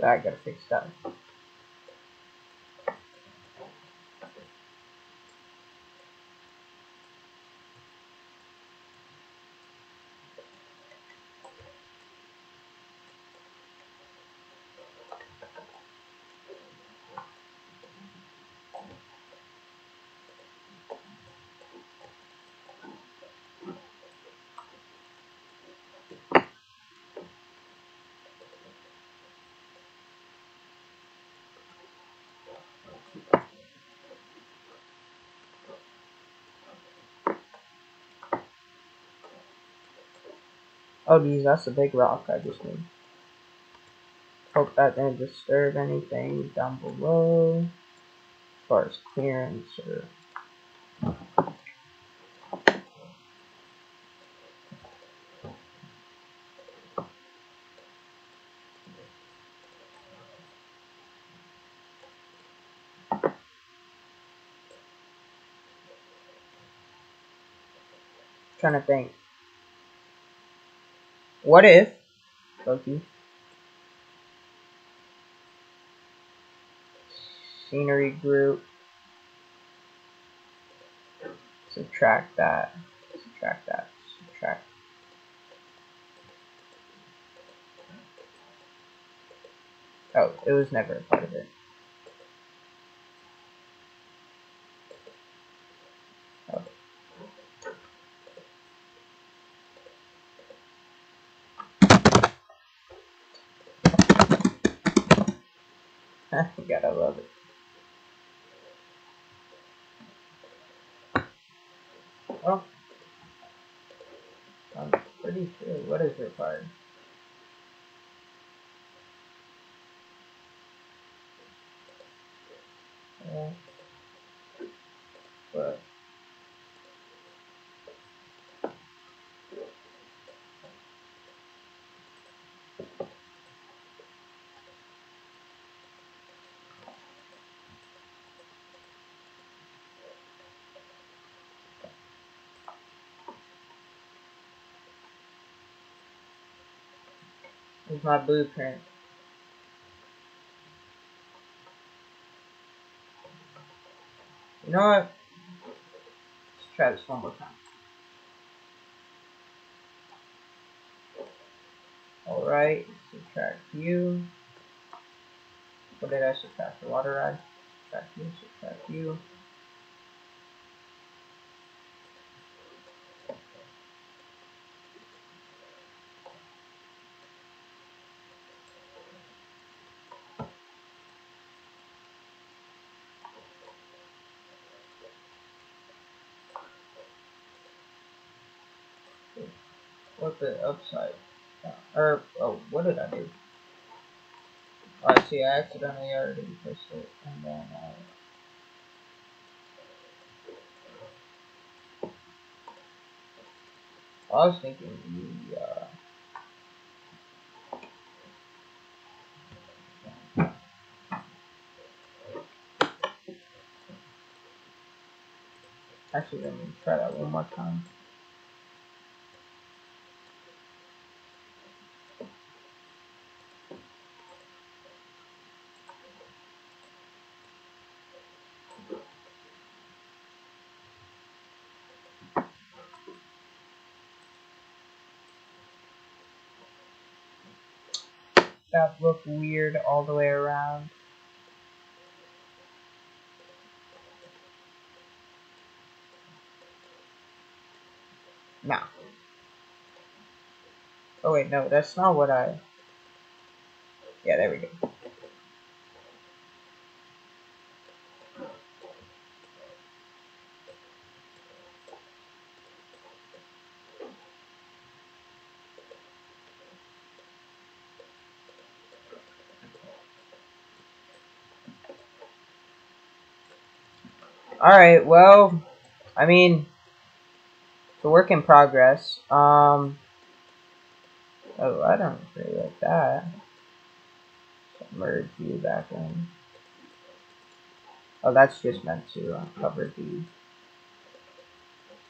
I gotta fix that. Oh, geez, that's a big rock I just made. Hope that didn't disturb anything down below as far as clearance or. Trying to think. What if, Loki, scenery group, subtract that, subtract that, subtract. Oh, it was never a part of it. Oh. You gotta love it. Oh. I'm pretty sure. What is required? But Here's my blueprint. You know what? Let's try this one more time. Alright, subtract you. What did I subtract? The water rod? Subtract you, subtract you. Flip it upside down. Or, oh, what did I do? Oh, I see, I accidentally already pushed it. And then, I was thinking actually, let me try that one more time. That looked weird all the way around. No. Oh wait, no, that's not what I... Yeah, there we go. Alright, well, I mean, it's a work in progress. Oh, I don't really like that. Merge view back in. Oh, that's just meant to cover the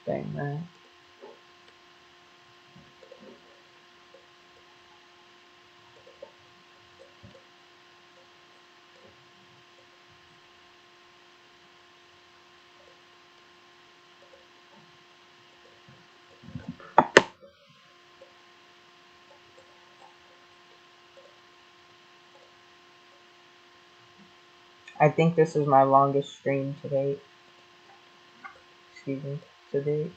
thing, right? I think this is my longest stream to date. Excuse me, to date.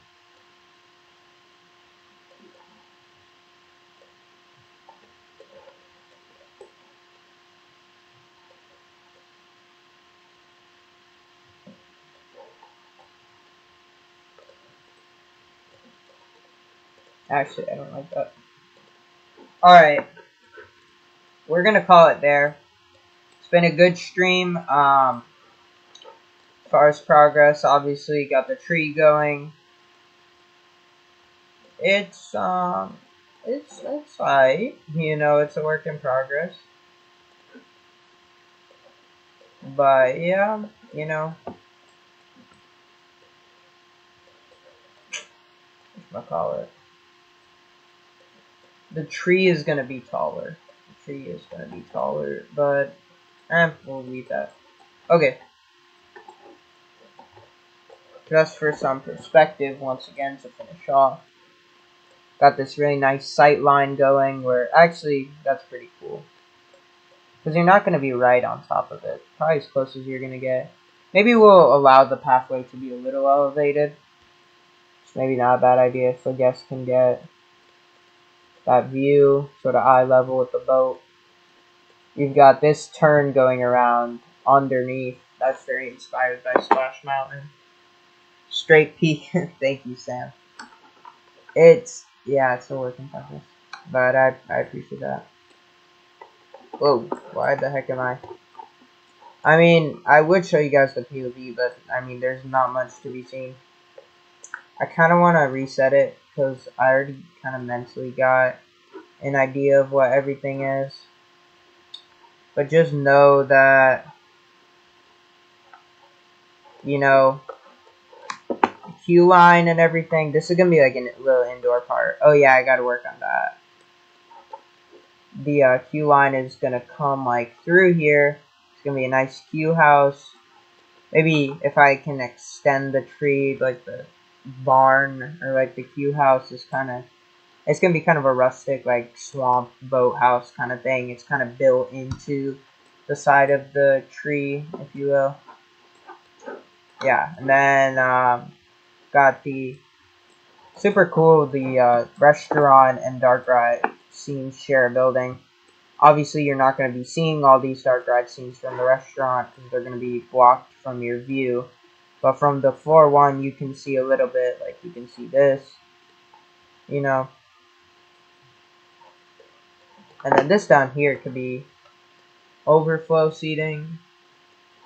Actually, I don't like that. Alright. We're gonna call it there. It's been a good stream. As far as progress, obviously got the tree going. It's alright. You know, it's a work in progress. But yeah, you know. What I call it? The tree is gonna be taller. The tree is gonna be taller, but we'll leave that. Okay. Just for some perspective, once again, to finish off. Got this really nice sight line going where, actually, that's pretty cool. Because you're not going to be right on top of it. Probably as close as you're going to get. Maybe we'll allow the pathway to be a little elevated. It's maybe not a bad idea so guests can get that view, sort of eye level with the boat. You've got this turn going around underneath. That's very inspired by Splash Mountain. Straight peak. Thank you, Sam. Yeah, it's a work in progress. But I appreciate that. Whoa, why the heck am I mean, I would show you guys the POV, but, I mean, there's not much to be seen. I kind of want to reset it, because I already kind of mentally got an idea of what everything is. But just know that, you know, queue line and everything, this is going to be like a little indoor part. Oh yeah, I got to work on that. the queue line is gonna come like through here. It's gonna be a nice queue house. Maybe if I can extend the tree, like the barn or like the queue house is kind of, it's gonna be kind of a rustic like swamp boathouse kind of thing. It's kind of built into the side of the tree, if you will. Yeah, and then got the super cool, the restaurant and dark ride scenes share a building. Obviously, you're not going to be seeing all these dark ride scenes from the restaurant because they're going to be blocked from your view. But from the floor one, you can see a little bit. Like, you can see this, you know. And then this down here could be overflow seating.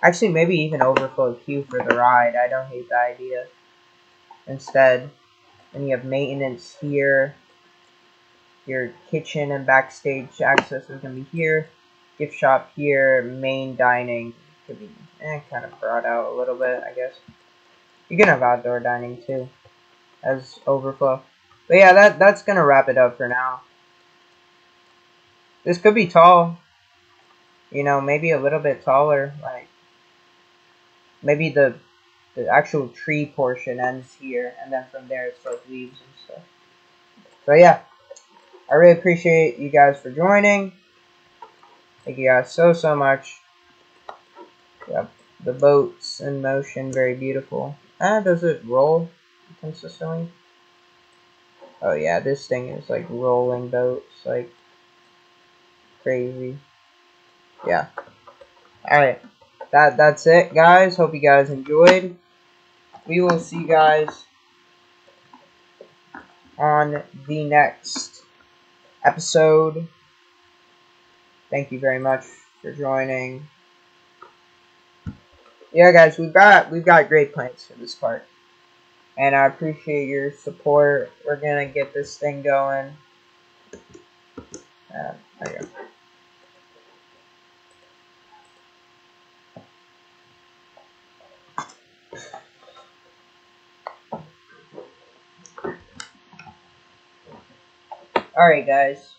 Actually, maybe even overflow queue for the ride. I don't hate the idea. Instead, then you have maintenance here. Your kitchen and backstage access is going to be here. Gift shop here. Main dining could be kind of brought out a little bit, I guess. You can have outdoor dining too as overflow. But yeah, that's going to wrap it up for now. This could be tall. You know, maybe a little bit taller. Like, maybe the actual tree portion ends here, and then from there it's like leaves and stuff. So yeah, I really appreciate you guys for joining. Thank you guys so much. Yep, the boat's in motion, very beautiful. Does it roll consistently? Oh yeah, this thing is like rolling boats, like crazy. Yeah. Alright. That's it, guys. Hope you guys enjoyed. We will see you guys on the next episode. Thank you very much for joining. Yeah, guys, we've got great plans for this part, and I appreciate your support. We're gonna get this thing going. There you go. Alright, guys.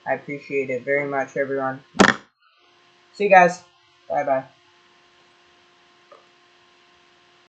I appreciate it very much, everyone. See you guys. Bye-bye.